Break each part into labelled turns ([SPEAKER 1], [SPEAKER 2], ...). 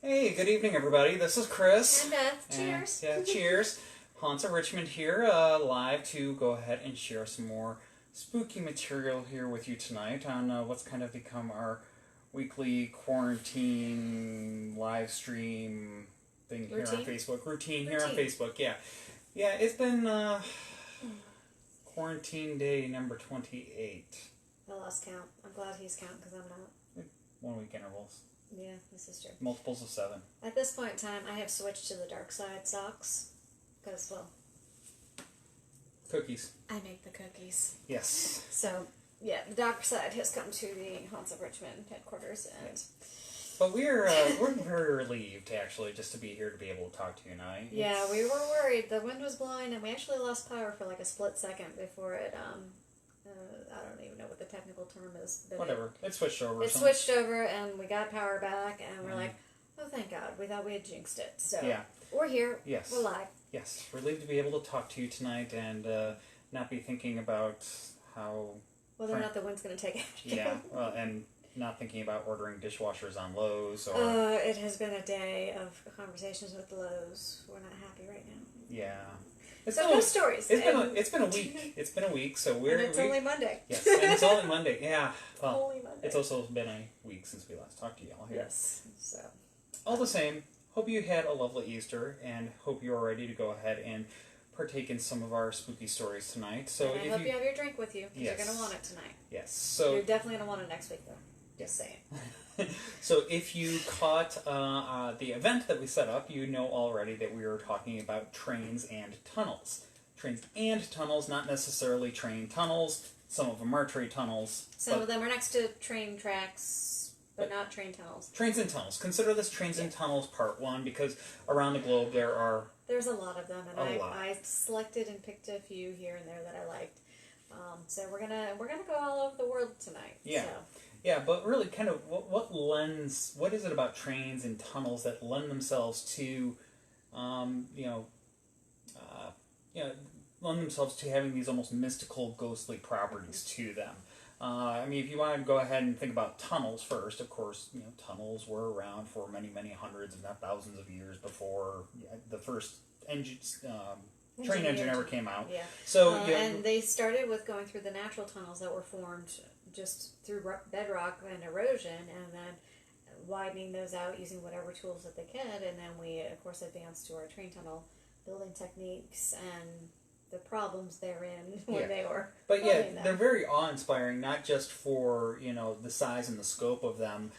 [SPEAKER 1] Hey, good evening, everybody. This is Chris.
[SPEAKER 2] And Beth. Cheers.
[SPEAKER 1] Cheers. Hans of Richmond here, live to go ahead and share some more spooky material here with you tonight on what's kind of become our weekly quarantine live stream thing here on Facebook. Routine here on Facebook, yeah. Yeah, it's been quarantine day number 28.
[SPEAKER 2] I lost count. I'm glad he's counting because I'm not.
[SPEAKER 1] 1 week intervals.
[SPEAKER 2] Yeah, this is true.
[SPEAKER 1] Multiples of 7.
[SPEAKER 2] At this point in time, I have switched to the dark side socks because, well,
[SPEAKER 1] cookies.
[SPEAKER 2] I make the cookies.
[SPEAKER 1] Yes.
[SPEAKER 2] So, yeah, the dark side has come to the Haunts of Richmond headquarters, and
[SPEAKER 1] but we're very relieved actually just to be here to be able to talk to you tonight.
[SPEAKER 2] Yeah, we were worried. The wind was blowing, and we actually lost power for like a split second before it. I don't even know what the technical term is. But
[SPEAKER 1] whatever. It switched over.
[SPEAKER 2] It switched over, and we got power back, and we're like, oh, thank God. We thought we had jinxed it. So
[SPEAKER 1] yeah.
[SPEAKER 2] We're here.
[SPEAKER 1] Yes.
[SPEAKER 2] We're live.
[SPEAKER 1] Yes. Relieved to be able to talk to you tonight and not be thinking about how...
[SPEAKER 2] Whether or not the wind's going to take after you.
[SPEAKER 1] Yeah. Well, and not thinking about ordering dishwashers on Lowe's or...
[SPEAKER 2] It has been a day of conversations with Lowe's. We're not happy right now.
[SPEAKER 1] Yeah.
[SPEAKER 2] No stories.
[SPEAKER 1] It's been a week. It's been a week, so we're...
[SPEAKER 2] And it's only Monday.
[SPEAKER 1] Yes, and it's only Monday. Yeah. Well,
[SPEAKER 2] only Monday.
[SPEAKER 1] It's also been a week since we last talked to y'all here.
[SPEAKER 2] Yes. So.
[SPEAKER 1] All the same, hope you had a lovely Easter, and hope you are ready to go ahead and partake in some of our spooky stories tonight. So
[SPEAKER 2] and I hope you have your drink with you, because you're going to want it tonight.
[SPEAKER 1] Yes. So
[SPEAKER 2] you're definitely going to want it next week, though. Just saying.
[SPEAKER 1] So if you caught the event that we set up, you know already that we were talking about trains and tunnels. Trains and tunnels, not necessarily train tunnels. Some of them are train tunnels.
[SPEAKER 2] Some of them are next to train tracks, but not train tunnels.
[SPEAKER 1] Trains and tunnels. Consider this Trains and Tunnels Part 1, because around the globe there are...
[SPEAKER 2] There's a lot of them, and
[SPEAKER 1] I
[SPEAKER 2] selected and picked a few here and there that I liked. So we're gonna go all over the world tonight.
[SPEAKER 1] Yeah.
[SPEAKER 2] So.
[SPEAKER 1] Yeah, but really, kind of, what is it about trains and tunnels that lend themselves to, lend themselves to having these almost mystical, ghostly properties to them? I mean, if you want to go ahead and think about tunnels first, of course, tunnels were around for many, many hundreds, if not thousands of years before the first train engine ever came out.
[SPEAKER 2] Yeah.
[SPEAKER 1] So
[SPEAKER 2] and they started with going through the natural tunnels that were formed just through bedrock and erosion, and then widening those out using whatever tools that they could, and then we, of course, advanced to our train tunnel building techniques and the problems therein when they were building them.
[SPEAKER 1] They're very awe-inspiring, not just for, the size and the scope of them.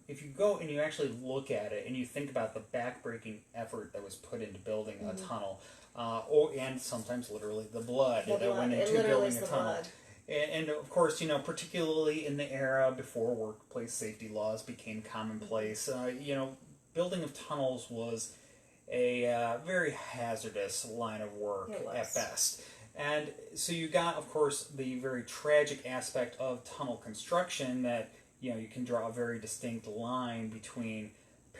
[SPEAKER 1] If you go and you actually look at it and you think about the back-breaking effort that was put into building a tunnel, and sometimes literally the blood that went into building a tunnel.
[SPEAKER 2] Blood.
[SPEAKER 1] And of course, particularly in the era before workplace safety laws became commonplace, building of tunnels was a very hazardous line of work at best. And so you got, of course, the very tragic aspect of tunnel construction that, you can draw a very distinct line between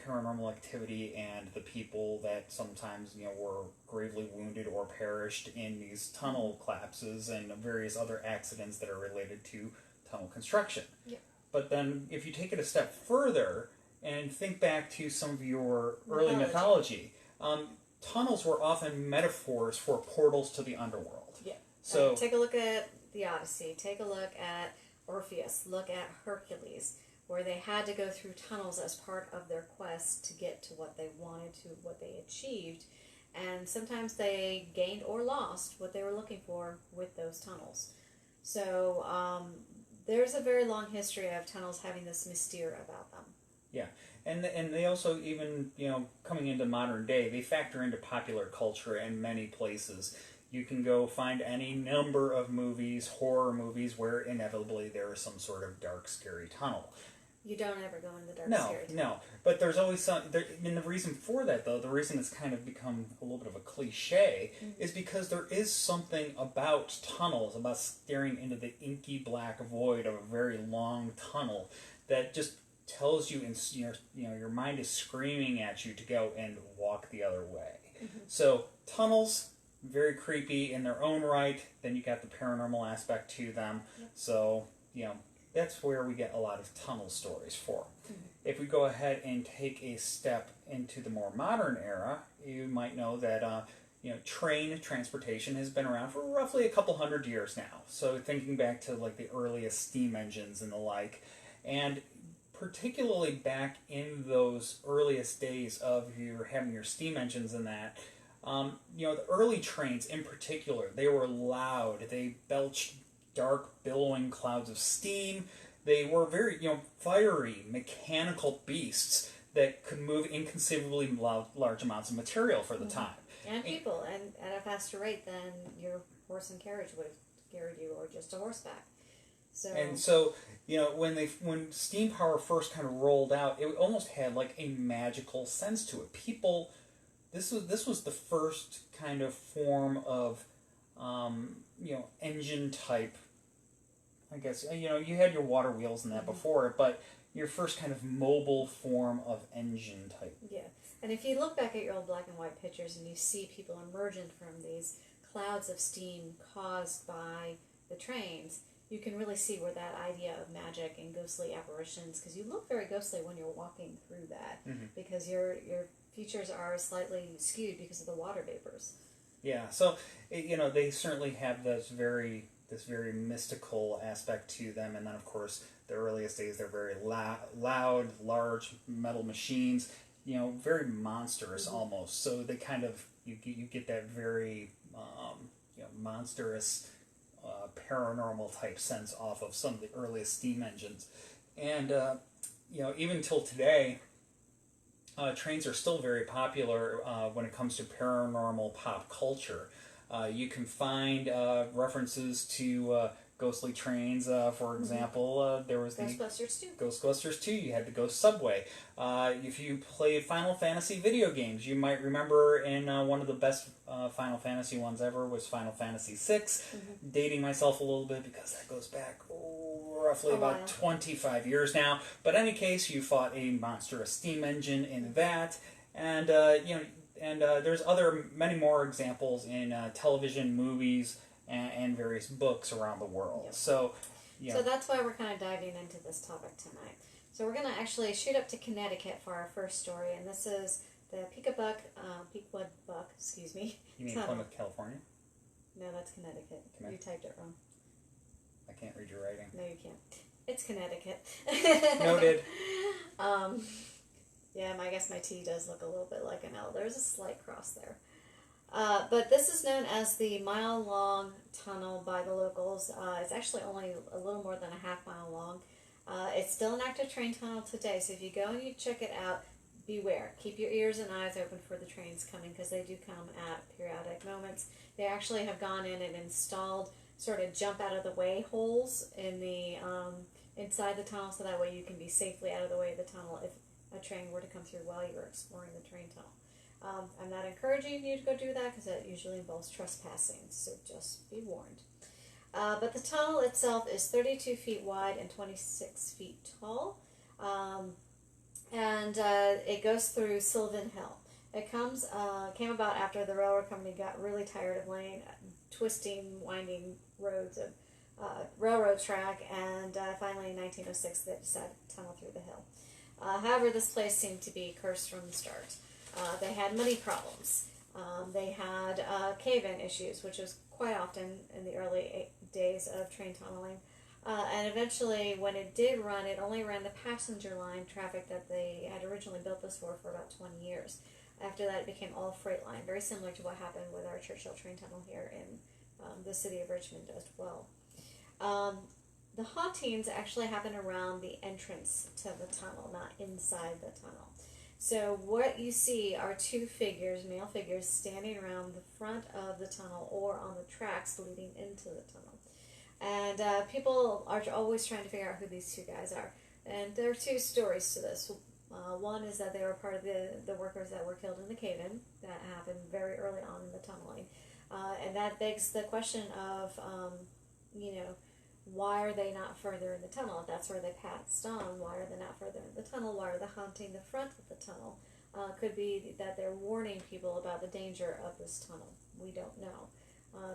[SPEAKER 1] paranormal activity and the people that sometimes, were gravely wounded or perished in these tunnel collapses and various other accidents that are related to tunnel construction.
[SPEAKER 2] Yeah.
[SPEAKER 1] But then if you take it a step further and think back to some of your early mythology, tunnels were often metaphors for portals to the underworld.
[SPEAKER 2] Yeah.
[SPEAKER 1] So
[SPEAKER 2] take a look at the Odyssey. Take a look at Orpheus. Look at Hercules, where they had to go through tunnels as part of their quest to get to what they wanted to, what they achieved. And sometimes they gained or lost what they were looking for with those tunnels. So there's a very long history of tunnels having this mystere about them.
[SPEAKER 1] Yeah, and they also even, coming into modern day, they factor into popular culture in many places. You can go find any number of movies, horror movies, where inevitably there is some sort of dark, scary tunnel.
[SPEAKER 2] You don't ever go into the dark, scary tunnel.
[SPEAKER 1] No. But there's always some... and the reason for that, though, the reason it's kind of become a little bit of a cliche, is because there is something about tunnels, about staring into the inky black void of a very long tunnel that just tells you, and your mind is screaming at you to go and walk the other way. So tunnels, very creepy in their own right. Then you got the paranormal aspect to them. So that's where we get a lot of tunnel stories for. if we go ahead and take a step into the more modern era, you might know that train transportation has been around for roughly a couple hundred years now. So thinking back to like the earliest steam engines and the like, and particularly back in those earliest days of your having your steam engines and that, the early trains in particular, they were loud. They belched dark, billowing clouds of steam. They were very, fiery, mechanical beasts that could move inconceivably large amounts of material for the time.
[SPEAKER 2] And people, and at a faster rate than your horse and carriage would have carried you, or just a horseback. So, when steam power first kind of rolled out, it almost had like a magical sense to it. People, this was the first kind of form of, engine type. I guess you had your water wheels and that before it, but your first kind of mobile form of engine type. Yeah, and if you look back at your old black and white pictures and you see people emerging from these clouds of steam caused by the trains, you can really see where that idea of magic and ghostly apparitions, because you look very ghostly when you're walking through that, because your features are slightly skewed because of the water vapors.
[SPEAKER 1] Yeah, so they certainly have this very mystical aspect to them, and then of course the earliest days they're very loud, large metal machines, very monstrous almost. So they kind of you get that very monstrous, paranormal type sense off of some of the earliest steam engines, and even till today. Trains are still very popular when it comes to paranormal pop culture. You can find references to ghostly trains. For example, there was
[SPEAKER 2] Ghostbusters 2.
[SPEAKER 1] Ghostbusters 2. You had the Ghost Subway. If you played Final Fantasy video games, you might remember in one of the best Final Fantasy ones ever was Final Fantasy 6. Dating myself a little bit because that goes back roughly about 25 years now. But in any case, you fought a monstrous steam engine in that, and there's many more examples in television, movies, and various books around the world. Yep. So
[SPEAKER 2] that's why we're kind of diving into this topic tonight. So we're going to actually shoot up to Connecticut for our first story, and this is the Pequabuck, excuse me.
[SPEAKER 1] You mean Plymouth, California?
[SPEAKER 2] No, that's Connecticut. You typed it wrong.
[SPEAKER 1] I can't read your writing.
[SPEAKER 2] No, you can't. It's Connecticut.
[SPEAKER 1] Noted.
[SPEAKER 2] Yeah, I guess my T does look a little bit like an L. There's a slight cross there. But this is known as the mile-long tunnel by the locals. It's actually only a little more than a half-mile long. It's still an active train tunnel today, so if you go and you check it out, beware. Keep your ears and eyes open for the trains coming, because they do come at periodic moments. They actually have gone in and installed sort of jump-out-of-the-way holes in the inside the tunnel, so that way you can be safely out of the way of the tunnel if a train were to come through while you're exploring the train tunnel. I'm not encouraging you to go do that because that usually involves trespassing, so just be warned. But the tunnel itself is 32 feet wide and 26 feet tall, and it goes through Sylvan Hill. It came about after the railroad company got really tired of laying twisting, winding roads of railroad track, and finally in 1906 they decided to tunnel through the hill. However, this place seemed to be cursed from the start. They had money problems. They had cave-in issues, which was quite often in the early days of train tunneling. And eventually, when it did run, it only ran the passenger line traffic that they had originally built this for about 20 years. After that, it became all freight line, very similar to what happened with our Churchill train tunnel here in the city of Richmond as well. The hauntings actually happen around the entrance to the tunnel, not inside the tunnel. So what you see are two figures, male figures, standing around the front of the tunnel or on the tracks leading into the tunnel. And people are always trying to figure out who these two guys are. And there are two stories to this. One is that they were part of the workers that were killed in the cave-in that happened very early on in the tunneling. And that begs the question of, why are they not further in the tunnel? If that's where they passed on, why are they not further in the tunnel? Why are they haunting the front of the tunnel? Could be that they're warning people about the danger of this tunnel. We don't know.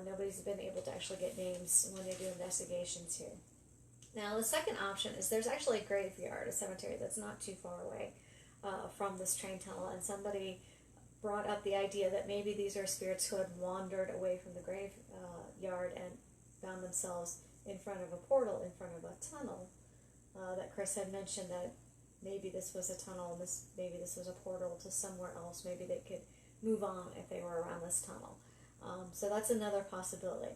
[SPEAKER 2] Nobody's been able to actually get names when they do investigations here. Now, the second option is there's actually a graveyard, a cemetery that's not too far away from this train tunnel, and somebody brought up the idea that maybe these are spirits who had wandered away from the graveyard and found themselves in front of a portal, in front of a tunnel. That Chris had mentioned that maybe this was a tunnel, maybe this was a portal to somewhere else. Maybe they could move on if they were around this tunnel. So that's another possibility.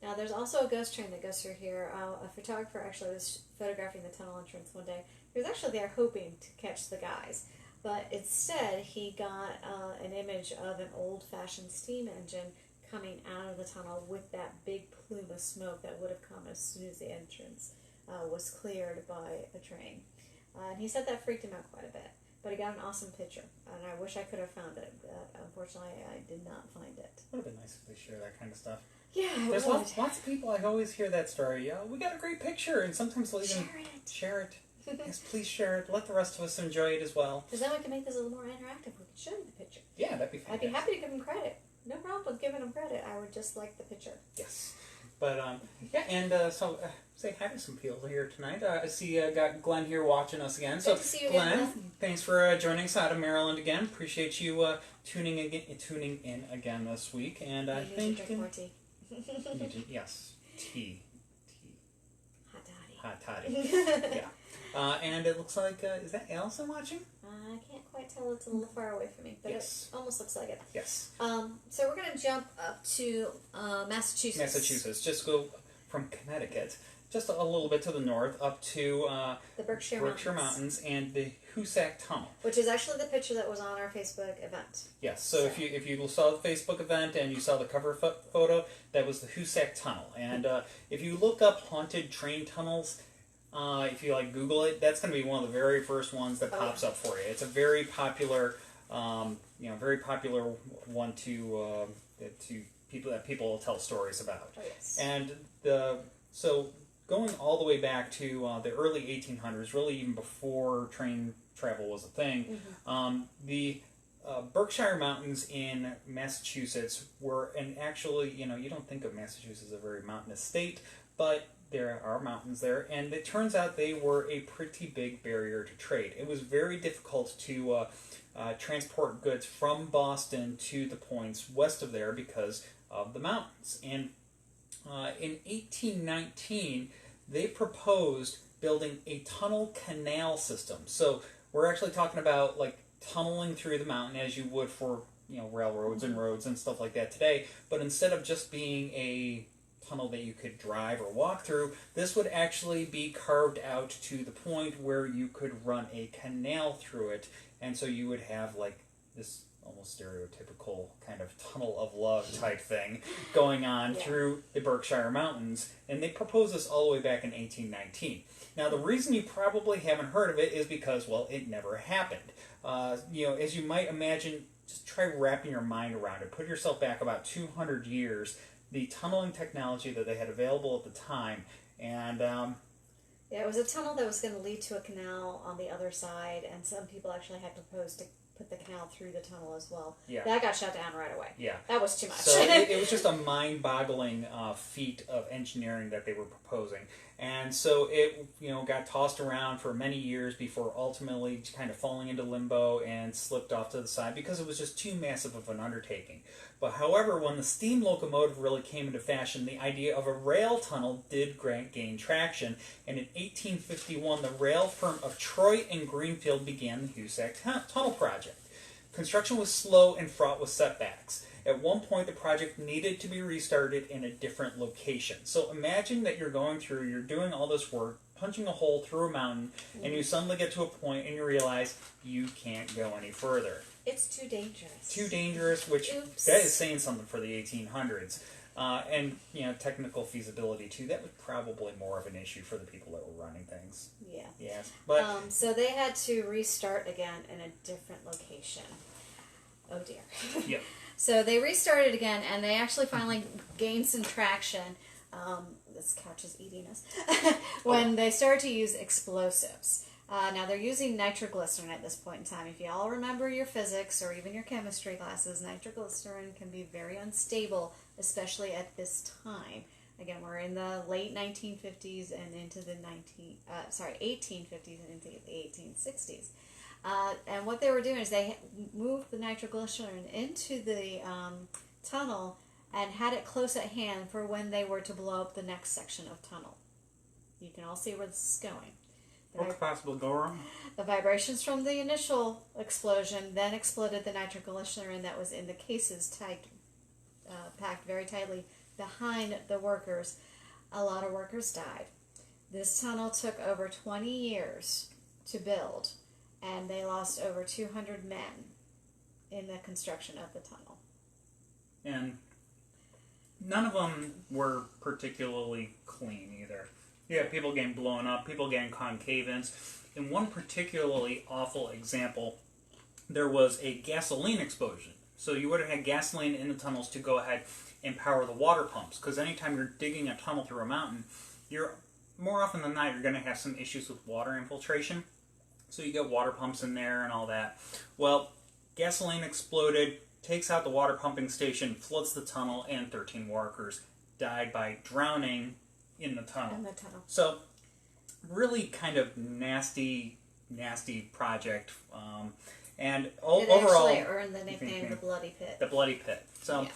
[SPEAKER 2] Now, there's also a ghost train that goes through here. A photographer actually was photographing the tunnel entrance one day. He was actually there hoping to catch the guys, but instead he got an image of an old-fashioned steam engine coming out of the tunnel with that big plume of smoke that would have come as soon as the entrance was cleared by a train. And he said that freaked him out quite a bit. But he got an awesome picture, and I wish I could have found it, but unfortunately I did not find it.
[SPEAKER 1] Would have been nice if they share that kind of stuff.
[SPEAKER 2] Yeah,
[SPEAKER 1] there's lots of people. I always hear that story. We got a great picture, and sometimes they'll even share it. Yes, please share it. Let the rest of us enjoy it as well.
[SPEAKER 2] Because then we can make this a little more interactive. We can show you the picture.
[SPEAKER 1] Yeah, that'd be fantastic.
[SPEAKER 2] I'd be happy to give them credit. No problem with giving them credit. I would just like the picture.
[SPEAKER 1] Yes. But, yeah, and so say hi to some people here tonight. I see got Glenn here watching us again. So,
[SPEAKER 2] good to see you
[SPEAKER 1] Glenn,
[SPEAKER 2] again.
[SPEAKER 1] Thanks for joining us out of Maryland again. Appreciate you tuning in again this week. And I think...
[SPEAKER 2] drink more tea.
[SPEAKER 1] Yes, tea.
[SPEAKER 2] Hot
[SPEAKER 1] toddy. Yeah. And it looks like, is that Allison watching?
[SPEAKER 2] I can't quite tell. It's a little far away from me, but
[SPEAKER 1] yes.
[SPEAKER 2] It almost looks like it.
[SPEAKER 1] Yes.
[SPEAKER 2] So we're going to jump up to Massachusetts.
[SPEAKER 1] Just go from Connecticut, just a little bit to the north, up to
[SPEAKER 2] the Berkshire
[SPEAKER 1] Mountains and the Hussak Tunnel.
[SPEAKER 2] Which is actually the picture that was on our Facebook event.
[SPEAKER 1] Yes, so if you saw the Facebook event and you saw the cover photo, that was the Hussak Tunnel. And if you look up haunted train tunnels, if you Google it, that's going to be one of the very first ones that pops up for you. It's a very popular, very popular one to people will tell stories about.
[SPEAKER 2] Oh, yes.
[SPEAKER 1] And so going all the way back to the early 1800s, really even before train travel was a thing, the Berkshire Mountains in Massachusetts were, and actually, you don't think of Massachusetts as a very mountainous state, but there are mountains there, and it turns out they were a pretty big barrier to trade. It was very difficult to transport goods from Boston to the points west of there because of the mountains. And in 1819, they proposed building a tunnel canal system. So we're actually talking about tunneling through the mountain as you would for railroads and roads and stuff like that today. But instead of just being a tunnel that you could drive or walk through, this would actually be carved out to the point where you could run a canal through it, and so you would have this almost stereotypical kind of tunnel of love type thing going on through the Berkshire Mountains, and they proposed this all the way back in 1819. Now, the reason you probably haven't heard of it is because, well, it never happened. As you might imagine, just try wrapping your mind around it. Put yourself back about 200 years, the tunneling technology that they had available at the time, and
[SPEAKER 2] it was a tunnel that was going to lead to a canal on the other side, and some people actually had proposed to put the canal through the tunnel as well. Yeah. That got shut down right away.
[SPEAKER 1] Yeah.
[SPEAKER 2] That was too much.
[SPEAKER 1] So it was just a mind-boggling feat of engineering that they were proposing. And so it got tossed around for many years before ultimately kind of falling into limbo and slipped off to the side because it was just too massive of an undertaking. But however, when the steam locomotive really came into fashion, the idea of a rail tunnel did gain traction. And in 1851, the rail firm of Troy and Greenfield began the Hoosac Tunnel project. Construction was slow and fraught with setbacks. At one point, the project needed to be restarted in a different location. So imagine that you're doing all this work, punching a hole through a mountain, and you suddenly get to a point and you realize you can't go any further.
[SPEAKER 2] It's too dangerous.
[SPEAKER 1] Too dangerous, which that is saying something for the 1800s. And, technical feasibility, too. That was probably more of an issue for the people that were running things.
[SPEAKER 2] Yeah.
[SPEAKER 1] Yes. But
[SPEAKER 2] so they had to restart again in a different location. Oh, dear.
[SPEAKER 1] Yeah.
[SPEAKER 2] So they restarted again, and they actually finally gained some traction. This couch is eating us. When they started to use explosives. Now they're using nitroglycerin at this point in time. If you all remember your physics or even your chemistry classes, nitroglycerin can be very unstable, especially at this time. Again, we're in the late 1950s and into the 1850s and into the 1860s. And what they were doing is they moved the nitroglycerin into the tunnel and had it close at hand for when they were to blow up the next section of tunnel. You can all see where this is going.
[SPEAKER 1] What could possibly go wrong?
[SPEAKER 2] The vibrations from the initial explosion then exploded the nitroglycerin that was in the cases packed very tightly behind the workers. A lot of workers died. This tunnel took over 20 years to build, and they lost over 200 men in the construction of the tunnel.
[SPEAKER 1] And none of them were particularly clean either. Yeah, people getting blown up, people getting concavins. In one particularly awful example, there was a gasoline explosion. So you would have had gasoline in the tunnels to go ahead and power the water pumps. Because anytime you're digging a tunnel through a mountain, you're more often than not, you're going to have some issues with water infiltration. So you get water pumps in there and all that. Well, gasoline exploded, takes out the water pumping station, floods the tunnel, and 13 workers died by drowning in the tunnel. So, really kind of nasty project. And overall,
[SPEAKER 2] actually earned the nickname the Bloody Pit.
[SPEAKER 1] The Bloody Pit. So,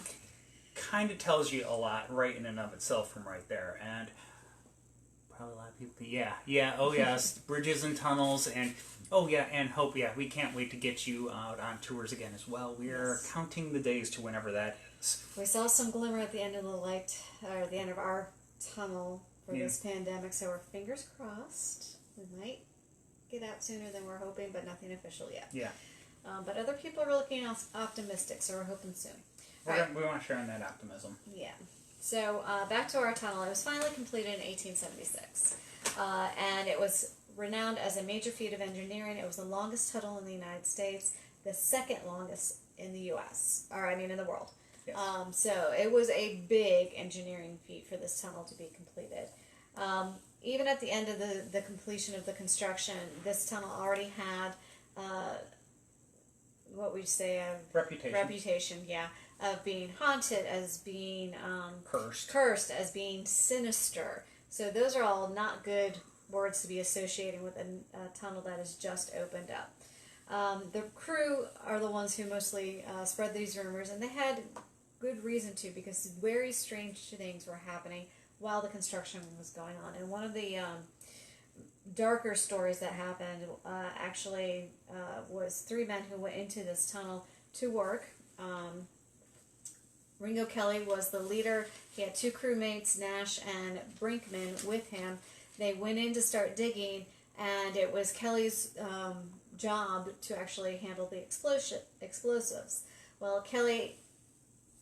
[SPEAKER 1] kind of tells you a lot right in and of itself from right there. And probably a lot of people, oh yes, bridges and tunnels, and and hope, we can't wait to get you out on tours again as well. We are counting the days to whenever that is.
[SPEAKER 2] We saw some glimmer at the end of the light, or the end of our tunnel for this pandemic, so we're fingers crossed. We might get out sooner than we're hoping, but nothing official yet.
[SPEAKER 1] Yeah.
[SPEAKER 2] But other people are looking optimistic, so we're hoping soon.
[SPEAKER 1] We want to share in that optimism.
[SPEAKER 2] Yeah. So back to our tunnel. It was finally completed in 1876, and it was renowned as a major feat of engineering. It was the longest tunnel in the United States, the second longest in the U.S., in the world.
[SPEAKER 1] Yes.
[SPEAKER 2] So it was a big engineering feat for this tunnel to be completed. Even at the end of the completion of the construction, this tunnel already had what we'd say a reputation, of being haunted, as being cursed, as being sinister. So those are all not good words to be associating with a tunnel that is just opened up. The crew are the ones who mostly spread these rumors, and they had good reason to, because very strange things were happening while the construction was going on. And one of the darker stories that happened was 3 men who went into this tunnel to work. Ringo Kelly was the leader. He had 2 crewmates, Nash and Brinkman, with him. They went in to start digging, and it was Kelly's job to actually handle the explosives. Well, Kelly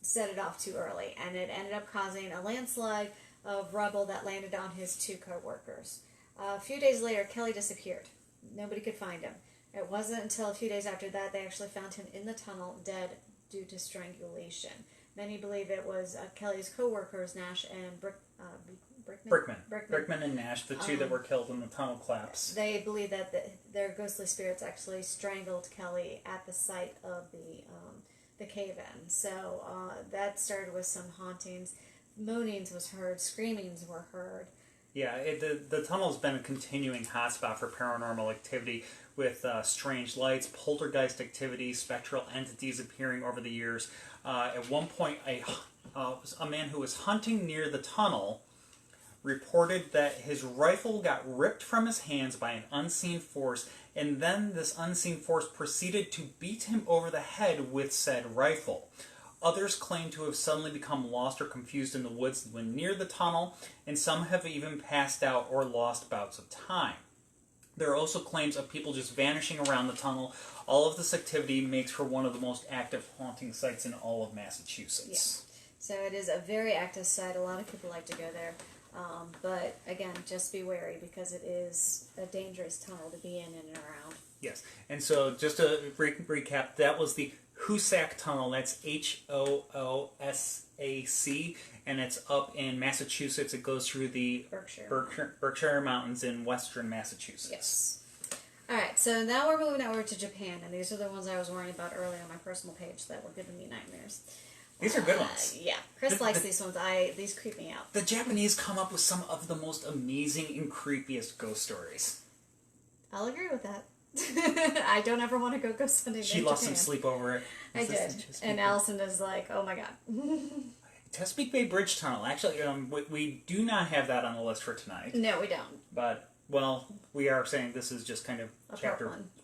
[SPEAKER 2] set it off too early, and it ended up causing a landslide of rubble that landed on his 2 co-workers. A few days later, Kelly disappeared. Nobody could find him. It wasn't until a few days after that they actually found him in the tunnel, dead due to strangulation. Many believe it was Kelly's co-workers, Nash and
[SPEAKER 1] Brickman and Nash, the 2 that were killed in the tunnel collapse.
[SPEAKER 2] They believe that their ghostly spirits actually strangled Kelly at the site of the cave-in. So that started with some hauntings. Moanings was heard, screamings were heard.
[SPEAKER 1] Yeah, the tunnel's been a continuing hotspot for paranormal activity, with strange lights, poltergeist activity, spectral entities appearing over the years. At one point, a man who was hunting near the tunnel reported that his rifle got ripped from his hands by an unseen force, and then this unseen force proceeded to beat him over the head with said rifle. Others claim to have suddenly become lost or confused in the woods when near the tunnel, and some have even passed out or lost bouts of time. There are also claims of people just vanishing around the tunnel. All of this activity makes for one of the most active haunting sites in all of Massachusetts.
[SPEAKER 2] Yeah. So it is a very active site. A lot of people like to go there. But again, just be wary, because it is a dangerous tunnel to be in and around.
[SPEAKER 1] Yes. And so just to recap, that was the Hoosac Tunnel. That's Hoosac, and it's up in Massachusetts. It goes through the Berkshire Mountains in western Massachusetts.
[SPEAKER 2] Yes. All right, so now we're moving over to Japan, and these are the ones I was worrying about earlier on my personal page that were giving me nightmares.
[SPEAKER 1] These are good ones.
[SPEAKER 2] Yeah, Chris likes these ones. These creep me out.
[SPEAKER 1] The Japanese come up with some of the most amazing and creepiest ghost stories.
[SPEAKER 2] I'll agree with that. I don't ever want to go ghost hunting.
[SPEAKER 1] She lost some sleep over it.
[SPEAKER 2] I did. And Allison is like, oh my god.
[SPEAKER 1] Chesapeake Bay Bridge Tunnel. Actually, we do not have that on the list for tonight.
[SPEAKER 2] No, we don't.
[SPEAKER 1] But, well, we are saying this is just kind of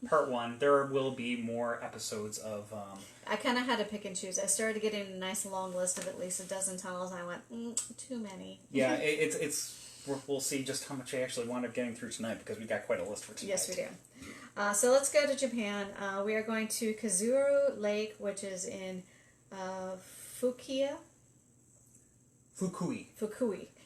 [SPEAKER 1] part one. There will be more episodes of...
[SPEAKER 2] I kind of had to pick and choose. I started getting a nice long list of at least a dozen tunnels, and I went, too many.
[SPEAKER 1] Yeah, we'll see just how much I actually wound up getting through tonight, because we got quite a list for tonight.
[SPEAKER 2] Yes, we do. So let's go to Japan. We are going to Kuzuryu Lake, which is in Fukui.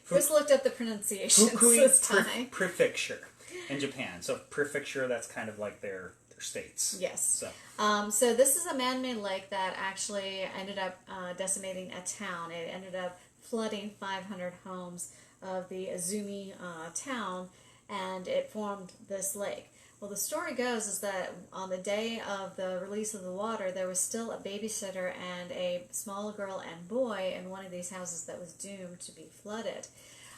[SPEAKER 2] Just looked up the pronunciations this time.
[SPEAKER 1] Prefecture in Japan. So prefecture, that's kind of like their states.
[SPEAKER 2] Yes. So this is a man-made lake that actually ended up decimating a town. It ended up flooding 500 homes of the Azumi town, and it formed this lake. Well, the story goes is that on the day of the release of the water, there was still a babysitter and a small girl and boy in one of these houses that was doomed to be flooded.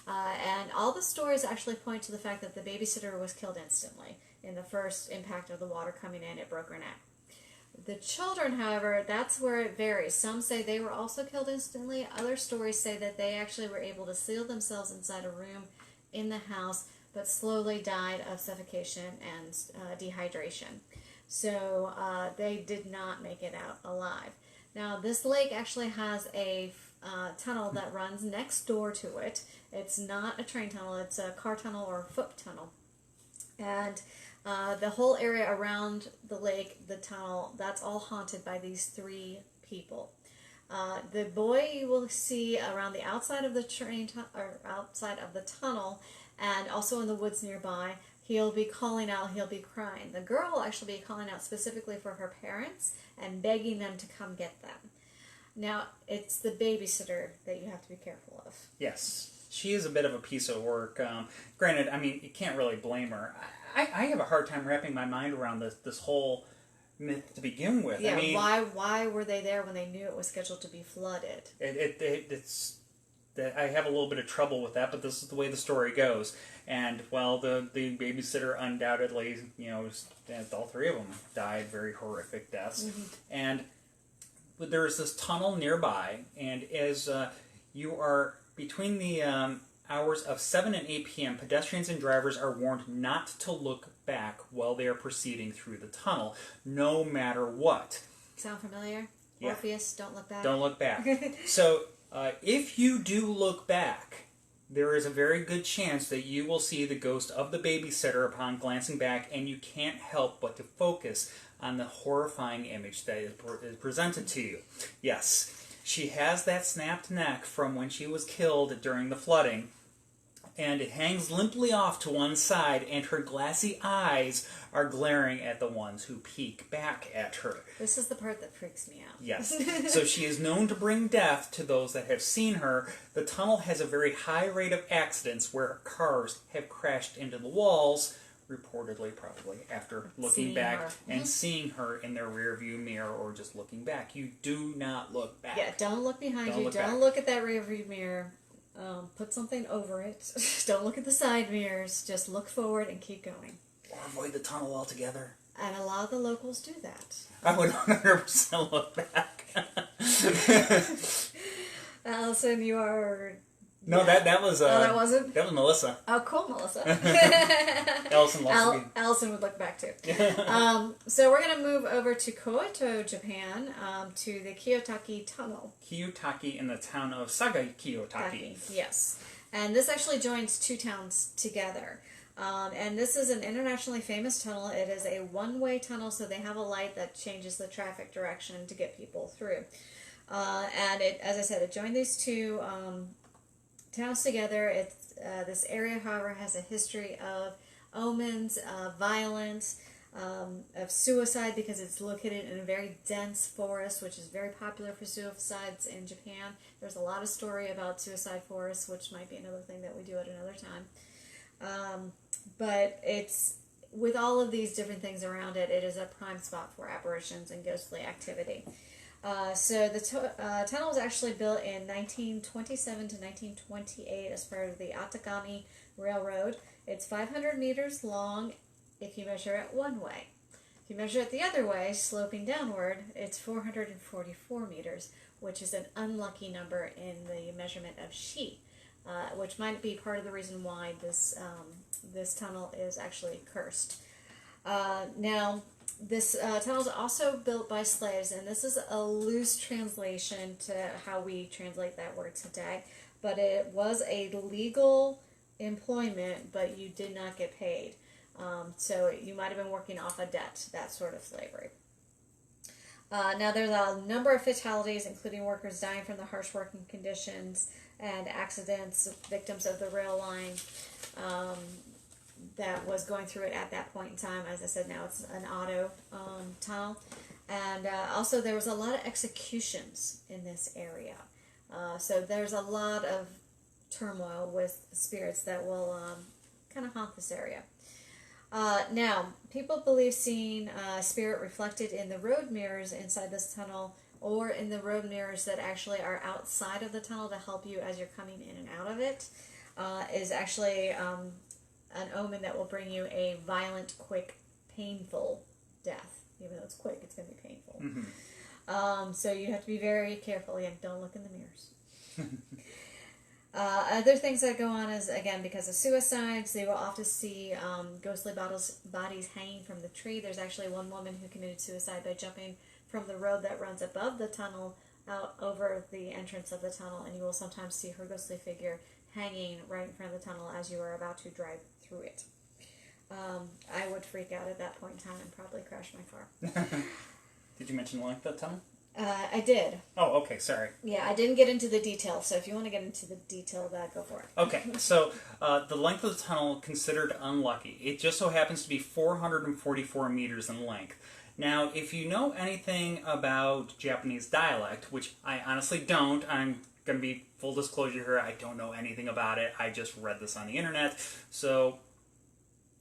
[SPEAKER 2] And all the stories actually point to the fact that the babysitter was killed instantly. In the first impact of the water coming in, it broke her neck. The children, however, that's where it varies. Some say they were also killed instantly. Other stories say that they actually were able to seal themselves inside a room in the house, but slowly died of suffocation and dehydration. So they did not make it out alive. Now, this lake actually has a tunnel that runs next door to it. It's not a train tunnel, it's a car tunnel or a foot tunnel. And the whole area around the lake, the tunnel, that's all haunted by these three people. The boy you will see around the outside of the or outside of the tunnel, and also in the woods nearby. He'll be calling out, he'll be crying. The girl will actually be calling out specifically for her parents and begging them to come get them. Now, it's the babysitter that you have to be careful of.
[SPEAKER 1] Yes. She is a bit of a piece of work. Granted, I mean, you can't really blame her. I have a hard time wrapping my mind around this whole myth to begin with.
[SPEAKER 2] Yeah,
[SPEAKER 1] I mean,
[SPEAKER 2] why were they there when they knew it was scheduled to be flooded?
[SPEAKER 1] It's I have a little bit of trouble with that, but this is the way the story goes. And, well, the babysitter undoubtedly, all three of them died very horrific deaths. Mm-hmm. And there's this tunnel nearby, and as you are between the hours of 7 and 8 p.m., pedestrians and drivers are warned not to look back while they are proceeding through the tunnel, no matter what.
[SPEAKER 2] Sound familiar?
[SPEAKER 1] Yeah.
[SPEAKER 2] Orpheus, don't look back.
[SPEAKER 1] Don't look back. So, if you do look back, there is a very good chance that you will see the ghost of the babysitter upon glancing back, and you can't help but to focus on the horrifying image that is presented to you. Yes, she has that snapped neck from when she was killed during the flooding, and it hangs limply off to one side, and her glassy eyes are glaring at the ones who peek back at her.
[SPEAKER 2] This is the part that freaks me out.
[SPEAKER 1] Yes. So she is known to bring death to those that have seen her. The tunnel has a very high rate of accidents where cars have crashed into the walls, reportedly probably after looking back and seeing her in their rear view mirror or just looking back. You do not look back.
[SPEAKER 2] Yeah, don't look behind you. Don't look at that rear view mirror. Put something over it. Don't look at the side mirrors. Just look forward and keep going.
[SPEAKER 1] Or avoid the tunnel altogether.
[SPEAKER 2] And a lot of the locals do that.
[SPEAKER 1] I would 100% look back.
[SPEAKER 2] Allison, you are...
[SPEAKER 1] No, that was...
[SPEAKER 2] that wasn't?
[SPEAKER 1] That was Melissa.
[SPEAKER 2] Oh, cool, Melissa. Allison would look back too. So we're going to move over to Kyoto, Japan, to the Kiyotaki Tunnel.
[SPEAKER 1] Kiyutaki in the town of Saga Kiyotaki.
[SPEAKER 2] Yes. And this actually joins two towns together. And this is an internationally famous tunnel. It is a one-way tunnel, so they have a light that changes the traffic direction to get people through. And it, as I said, it joined these two towns together. It's this area, however, has a history of omens, violence, of suicide because it's located in a very dense forest, which is very popular for suicides in Japan. There's a lot of story about suicide forests, which might be another thing that we do at another time. But it's, with all of these different things around it, it is a prime spot for apparitions and ghostly activity. So the tunnel was actually built in 1927 to 1928 as part of the Atagami Railroad. It's 500 meters long if you measure it one way. If you measure it the other way, sloping downward, it's 444 meters, which is an unlucky number in the measurement of shi, which might be part of the reason why this tunnel is actually cursed. Now, this tunnel is also built by slaves, and this is a loose translation to how we translate that word today, but it was a legal employment, but you did not get paid. So you might have been working off a debt, that sort of slavery. Now there's a number of fatalities, including workers dying from the harsh working conditions and accidents, victims of the rail line that was going through it at that point in time. As I said, now it's an auto tunnel. And also there was a lot of executions in this area. So there's a lot of turmoil with spirits that will kind of haunt this area. Now, people believe seeing a spirit reflected in the road mirrors inside this tunnel or in the road mirrors that actually are outside of the tunnel to help you as you're coming in and out of it is actually an omen that will bring you a violent, quick, painful death. Even though it's quick, it's going to be painful.
[SPEAKER 1] Mm-hmm.
[SPEAKER 2] So you have to be very careful. Again, don't look in the mirrors. Other things that go on is, again, because of suicides, they will often see ghostly bodies hanging from the tree. There's actually one woman who committed suicide by jumping from the road that runs above the tunnel out over the entrance of the tunnel, and you will sometimes see her ghostly figure hanging right in front of the tunnel as you are about to drive through it. I would freak out at that point in time and probably crash my car.
[SPEAKER 1] Did you mention the length of the tunnel?
[SPEAKER 2] I did.
[SPEAKER 1] Oh, okay, sorry.
[SPEAKER 2] Yeah, I didn't get into the details, so if you want to get into the detail of that, go for it.
[SPEAKER 1] Okay, so the length of the tunnel considered unlucky. It just so happens to be 444 meters in length. Now, if you know anything about Japanese dialect, which I honestly don't, I'm going to be full disclosure here, I don't know anything about it. I just read this on the internet, so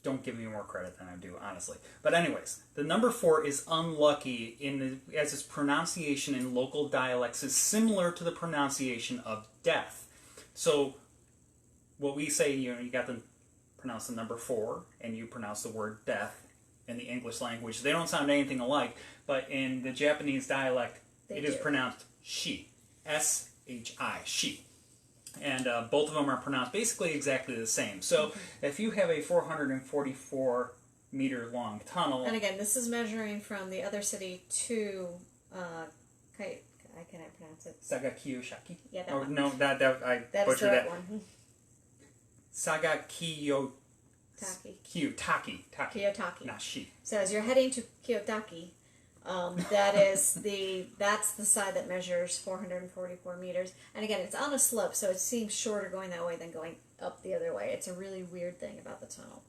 [SPEAKER 1] don't give me more credit than I do, honestly. But anyways, the number 4 is unlucky as its pronunciation in local dialects is similar to the pronunciation of death. So what we say, you got to pronounce the number 4, and you pronounce the word death in the English language. They don't sound anything alike, but in the Japanese dialect, it is pronounced shi, S-H-I, shi. And both of them are pronounced basically exactly the same. So if you have a 444 meter long tunnel,
[SPEAKER 2] and again, this is measuring from the other city to I cannot pronounce it.
[SPEAKER 1] Kiyotaki.
[SPEAKER 2] Yeah, that one.
[SPEAKER 1] No, that I
[SPEAKER 2] that
[SPEAKER 1] butchered
[SPEAKER 2] is the right
[SPEAKER 1] that.
[SPEAKER 2] one.
[SPEAKER 1] Kiyotaki, not shi.
[SPEAKER 2] So as you're heading to Kiyotaki, that's the side that measures 444 meters. And again, it's on a slope, so it seems shorter going that way than going up the other way. It's a really weird thing about the tunnel.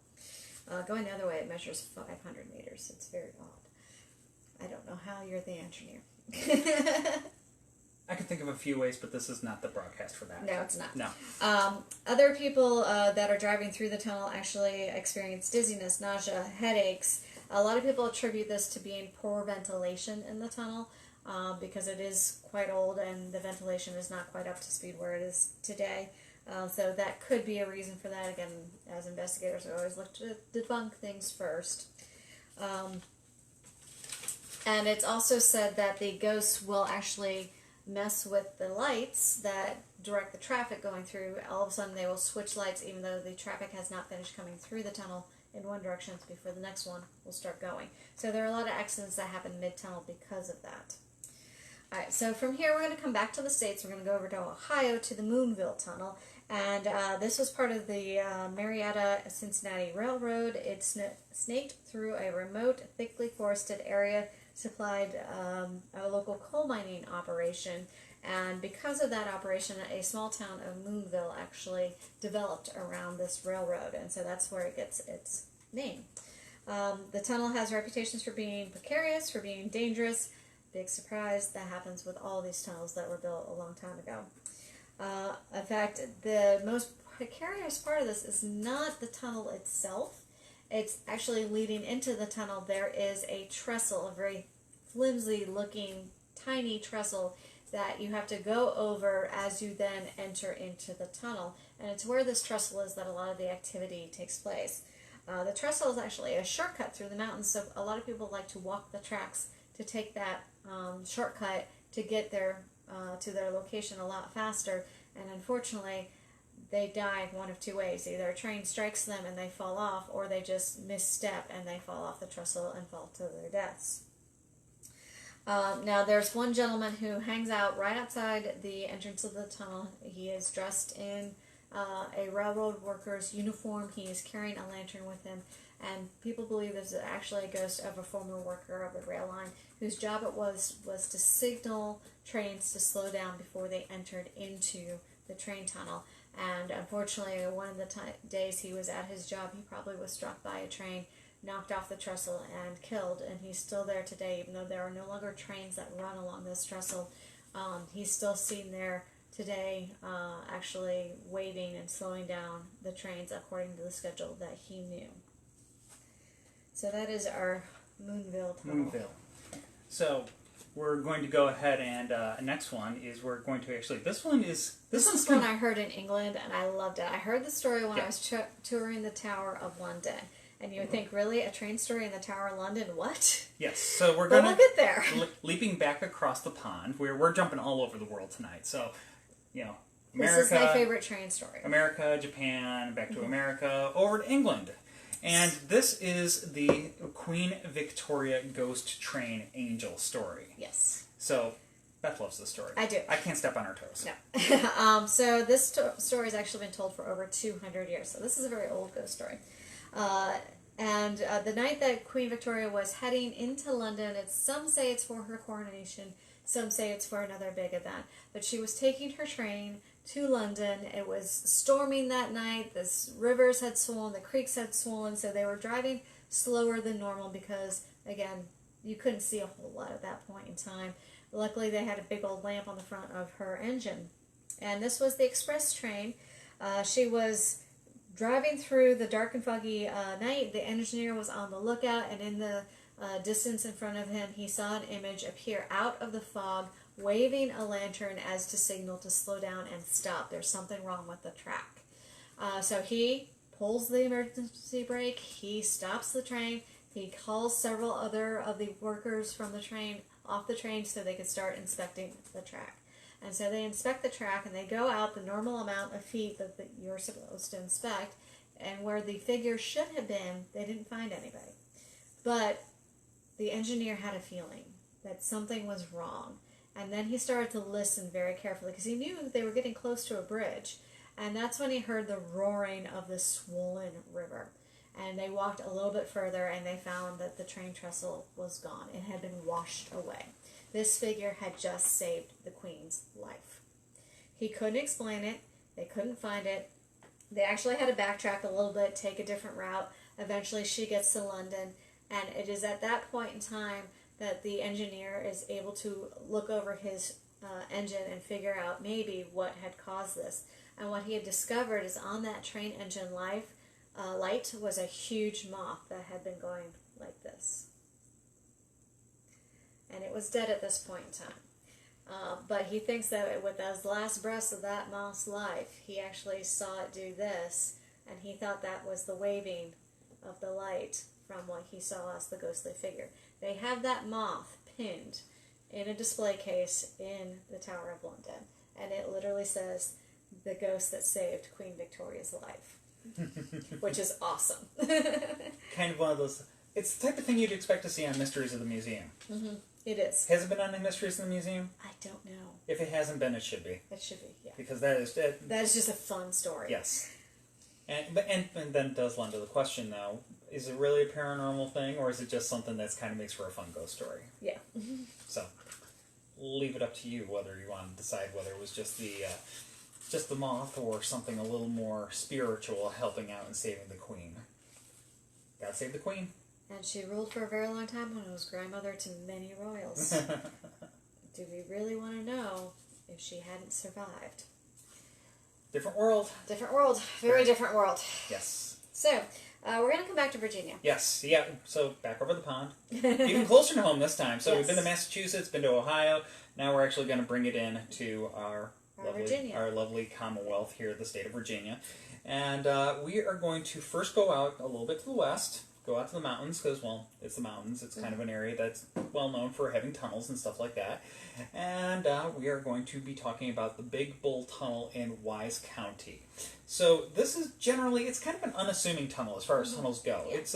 [SPEAKER 2] Going the other way, it measures 500 meters. It's very odd. I don't know how you're the engineer.
[SPEAKER 1] I can think of a few ways, but this is not the broadcast for that.
[SPEAKER 2] No, it's not.
[SPEAKER 1] No.
[SPEAKER 2] Other people that are driving through the tunnel actually experience dizziness, nausea, headaches. A lot of people attribute this to being poor ventilation in the tunnel because it is quite old and the ventilation is not quite up to speed where it is today. So that could be a reason for that. Again, as investigators, we always look to debunk things first. And it's also said that the ghosts will actually mess with the lights that direct the traffic going through. All of a sudden they will switch lights even though the traffic has not finished coming through the tunnel in one direction before the next one will start going. So there are a lot of accidents that happen mid-tunnel because of that. Alright, so from here we're going to come back to the States. We're going to go over to Ohio to the Moonville Tunnel. And this was part of the Marietta-Cincinnati Railroad. It snaked through a remote, thickly forested area supplied a local coal mining operation, and because of that operation, a small town of Moonville actually developed around this railroad, and so that's where it gets its name. The tunnel has reputations for being precarious, for being dangerous. Big surprise, that happens with all these tunnels that were built a long time ago. In fact, the most precarious part of this is not the tunnel itself. It's actually leading into the tunnel. There is a trestle, a very flimsy looking tiny trestle that you have to go over as you then enter into the tunnel. And it's where this trestle is that a lot of the activity takes place. The trestle is actually a shortcut through the mountains, so a lot of people like to walk the tracks to take that shortcut to get there to their location a lot faster. And unfortunately, they die one of two ways. Either a train strikes them and they fall off, or they just misstep and they fall off the trestle and fall to their deaths. Now, there's one gentleman who hangs out right outside the entrance of the tunnel. He is dressed in a railroad worker's uniform. He is carrying a lantern with him, and people believe this is actually a ghost of a former worker of the rail line whose job it was to signal trains to slow down before they entered into the train tunnel. And unfortunately, one of the days he was at his job, he probably was struck by a train, knocked off the trestle, and killed. And he's still there today, even though there are no longer trains that run along this trestle. He's still seen there today, actually waiting and slowing down the trains according to the schedule that he knew. So that is our Moonville tunnel.
[SPEAKER 1] Moonville. So we're going to go ahead and next one is we're going to actually this one is
[SPEAKER 2] one I heard in England and I loved it. I heard the story when I was touring the Tower of London, and you would think, really, a train story in the Tower of London? What?
[SPEAKER 1] Yes. So we're going to
[SPEAKER 2] get there.
[SPEAKER 1] Leaping back across the pond. We're jumping all over the world tonight. So, America.
[SPEAKER 2] This is my favorite train story.
[SPEAKER 1] America, Japan, back to America, over to England. And this is the Queen Victoria ghost train angel story.
[SPEAKER 2] Yes.
[SPEAKER 1] So, Beth loves this story.
[SPEAKER 2] I do.
[SPEAKER 1] I can't step on her toes.
[SPEAKER 2] No. So this story has actually been told for over 200 years. So this is a very old ghost story. And the night that Queen Victoria was heading into London, some say it's for her coronation, some say it's for another big event. But she was taking her train to London. It was storming that night. The rivers had swollen, the creeks had swollen, so they were driving slower than normal because, again, you couldn't see a whole lot at that point in time. Luckily, they had a big old lamp on the front of her engine. And this was the express train. She was driving through the dark and foggy night. The engineer was on the lookout, and in the distance in front of him, he saw an image appear out of the fog, waving a lantern as to signal to slow down and stop. There's something wrong with the track. So he pulls the emergency brake, he stops the train, he calls several other of the workers from the train off the train so they could start inspecting the track. And so they inspect the track and they go out the normal amount of feet that you're supposed to inspect, and where the figure should have been, they didn't find anybody. But the engineer had a feeling that something was wrong. And then he started to listen very carefully because he knew they were getting close to a bridge. And that's when he heard the roaring of the swollen river. And they walked a little bit further and they found that the train trestle was gone. It had been washed away. This figure had just saved the Queen's life. He couldn't explain it. They couldn't find it. They actually had to backtrack a little bit, take a different route. Eventually she gets to London. And it is at that point in time that the engineer is able to look over his engine and figure out maybe what had caused this. And what he had discovered is on that train engine light was a huge moth that had been going like this. And it was dead at this point in time. But he thinks that with those last breaths of that moth's life, he actually saw it do this, and he thought that was the waving of the light from what he saw as the ghostly figure. They have that moth pinned in a display case in the Tower of London, and it literally says, "The ghost that saved Queen Victoria's life," which is awesome.
[SPEAKER 1] Kind of one of those, it's the type of thing you'd expect to see on Mysteries of the Museum.
[SPEAKER 2] Mm-hmm. It is.
[SPEAKER 1] Has it been on the Mysteries of the Museum?
[SPEAKER 2] I don't know.
[SPEAKER 1] If it hasn't been, it should be.
[SPEAKER 2] It should be, yeah.
[SPEAKER 1] Because that is
[SPEAKER 2] just a fun story.
[SPEAKER 1] Yes. And then it does lend to the question, though, is it really a paranormal thing, or is it just something that kind of makes for a fun ghost story?
[SPEAKER 2] Yeah.
[SPEAKER 1] So, leave it up to you whether you want to decide whether it was just the moth or something a little more spiritual helping out and saving the Queen. God save the Queen.
[SPEAKER 2] And she ruled for a very long time and was grandmother to many royals. Do we really want to know if she hadn't survived?
[SPEAKER 1] Different world.
[SPEAKER 2] Different world. Very different world.
[SPEAKER 1] Yes.
[SPEAKER 2] So, We're going to come back to Virginia.
[SPEAKER 1] Yes, yeah. So back over the pond, even closer to home this time. So
[SPEAKER 2] Yes.
[SPEAKER 1] we've been to Massachusetts, been to Ohio. Now we're actually going to bring it in to our lovely Commonwealth here, the state of Virginia, and we are going to first go out a little bit to the west. Go out to the mountains because, well, it's the mountains. It's kind of an area that's well known for having tunnels and stuff like that. And we are going to be talking about the Big Bull Tunnel in Wise County. So this is generally, it's kind of an unassuming tunnel as far as tunnels go. Yeah. It's,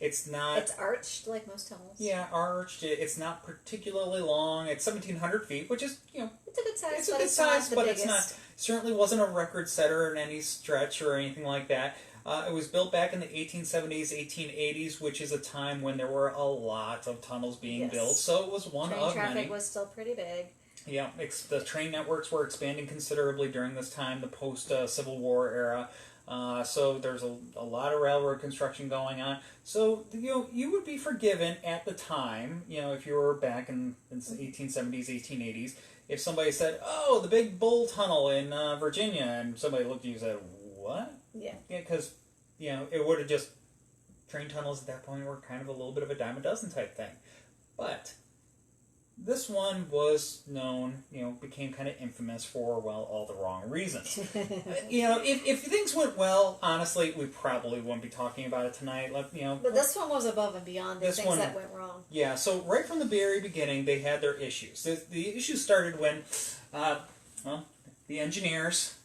[SPEAKER 1] it's not...
[SPEAKER 2] It's arched like most tunnels.
[SPEAKER 1] Yeah, arched. It's not particularly long. It's 1,700 feet, which is,
[SPEAKER 2] It's a good size.
[SPEAKER 1] It's a good size, but it's not... Certainly wasn't a record setter in any stretch or anything like that. It was built back in the 1870s, 1880s, which is a time when there were a lot of tunnels being built. So it was one of many.
[SPEAKER 2] Train traffic was still pretty big.
[SPEAKER 1] Yeah, the train networks were expanding considerably during this time, the post-Civil War era. So there's a lot of railroad construction going on. So, you would be forgiven at the time, if you were back in the 1870s, 1880s, if somebody said, oh, the Big Bull Tunnel in Virginia, and somebody looked at you and said, what?
[SPEAKER 2] Yeah.
[SPEAKER 1] Yeah, because, it would have just, train tunnels at that point were kind of a little bit of a dime a dozen type thing. But this one was known, became kind of infamous for, well, all the wrong reasons. If things went well, honestly, we probably wouldn't be talking about it tonight.
[SPEAKER 2] But this one was above and beyond the things that went wrong.
[SPEAKER 1] Yeah, so right from the very beginning, they had their issues. The issues started when, the engineers...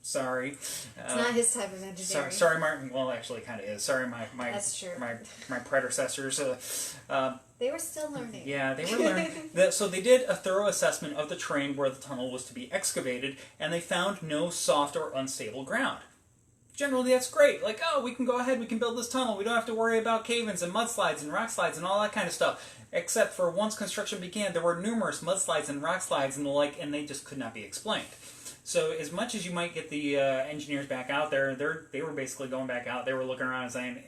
[SPEAKER 1] Sorry.
[SPEAKER 2] It's not his type of engineering.
[SPEAKER 1] Sorry, Martin. Well, actually, it kind of is. Sorry, my
[SPEAKER 2] That's true.
[SPEAKER 1] my predecessors.
[SPEAKER 2] They were still learning.
[SPEAKER 1] Yeah, they were learning. So they did a thorough assessment of the terrain where the tunnel was to be excavated, and they found no soft or unstable ground. Generally, that's great. Like, oh, we can go ahead, we can build this tunnel. We don't have to worry about cave-ins and mudslides and rock slides and all that kind of stuff. Except for once construction began, there were numerous mudslides and rock slides and the like, and they just could not be explained. So as much as you might get the engineers back out there, they were basically going back out. They were looking around and saying,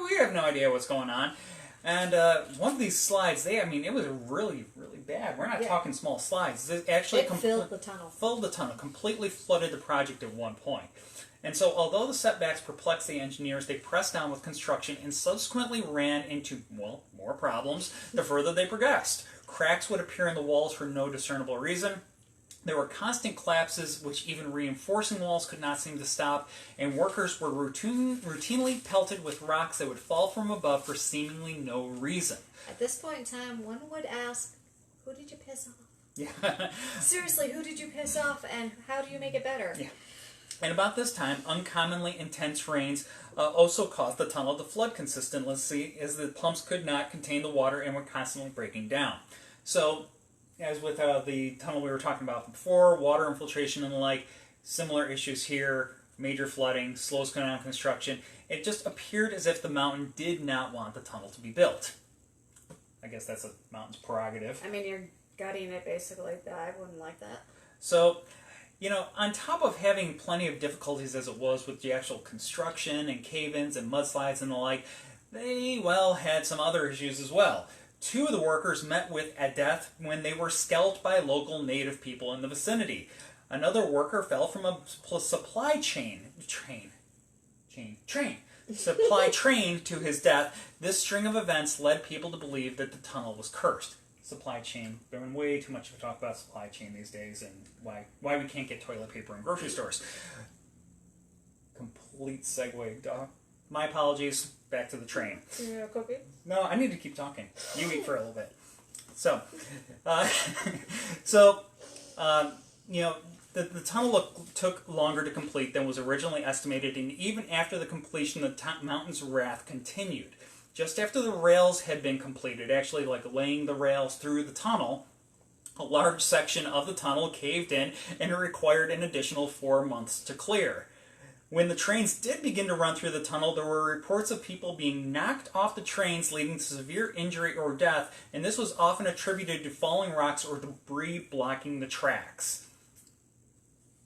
[SPEAKER 1] we have no idea what's going on. And one of these slides, it was really, really bad. We're not talking small slides. It actually
[SPEAKER 2] filled the tunnel.
[SPEAKER 1] Filled the tunnel, completely flooded the project at one point. And so although the setbacks perplexed the engineers, they pressed on with construction and subsequently ran into, more problems the further they progressed. Cracks would appear in the walls for no discernible reason. There were constant collapses, which even reinforcing walls could not seem to stop, and workers were routinely pelted with rocks that would fall from above for seemingly no reason.
[SPEAKER 2] At this point in time, one would ask, who did you piss off?
[SPEAKER 1] Yeah.
[SPEAKER 2] Seriously, who did you piss off, and how do you make it better?
[SPEAKER 1] Yeah. And about this time, uncommonly intense rains also caused the tunnel to flood consistently, as the pumps could not contain the water and were constantly breaking down. So, as with the tunnel we were talking about before, water infiltration and the like, similar issues here, major flooding, slows down construction. It just appeared as if the mountain did not want the tunnel to be built. I guess that's a mountain's prerogative.
[SPEAKER 2] I mean, you're gutting it basically. I wouldn't like that.
[SPEAKER 1] So, on top of having plenty of difficulties as it was with the actual construction and cave-ins and mudslides and the like, they, had some other issues as well. 2 of the workers met with a death when they were scalped by local native people in the vicinity. Another worker fell from a supply train to his death. This string of events led people to believe that the tunnel was cursed. Supply chain. There's been way too much talk about supply chain these days and why we can't get toilet paper in grocery stores. Complete segue, dog. My apologies. Back to the train.
[SPEAKER 2] You need a cookie?
[SPEAKER 1] No, I need to keep talking. You eat for a little bit. So, the tunnel took longer to complete than was originally estimated, and even after the completion, the mountain's wrath continued. Just after the rails had been completed, actually laying the rails through the tunnel, a large section of the tunnel caved in, and it required an additional 4 months to clear. When the trains did begin to run through the tunnel, there were reports of people being knocked off the trains, leading to severe injury or death, and this was often attributed to falling rocks or debris blocking the tracks.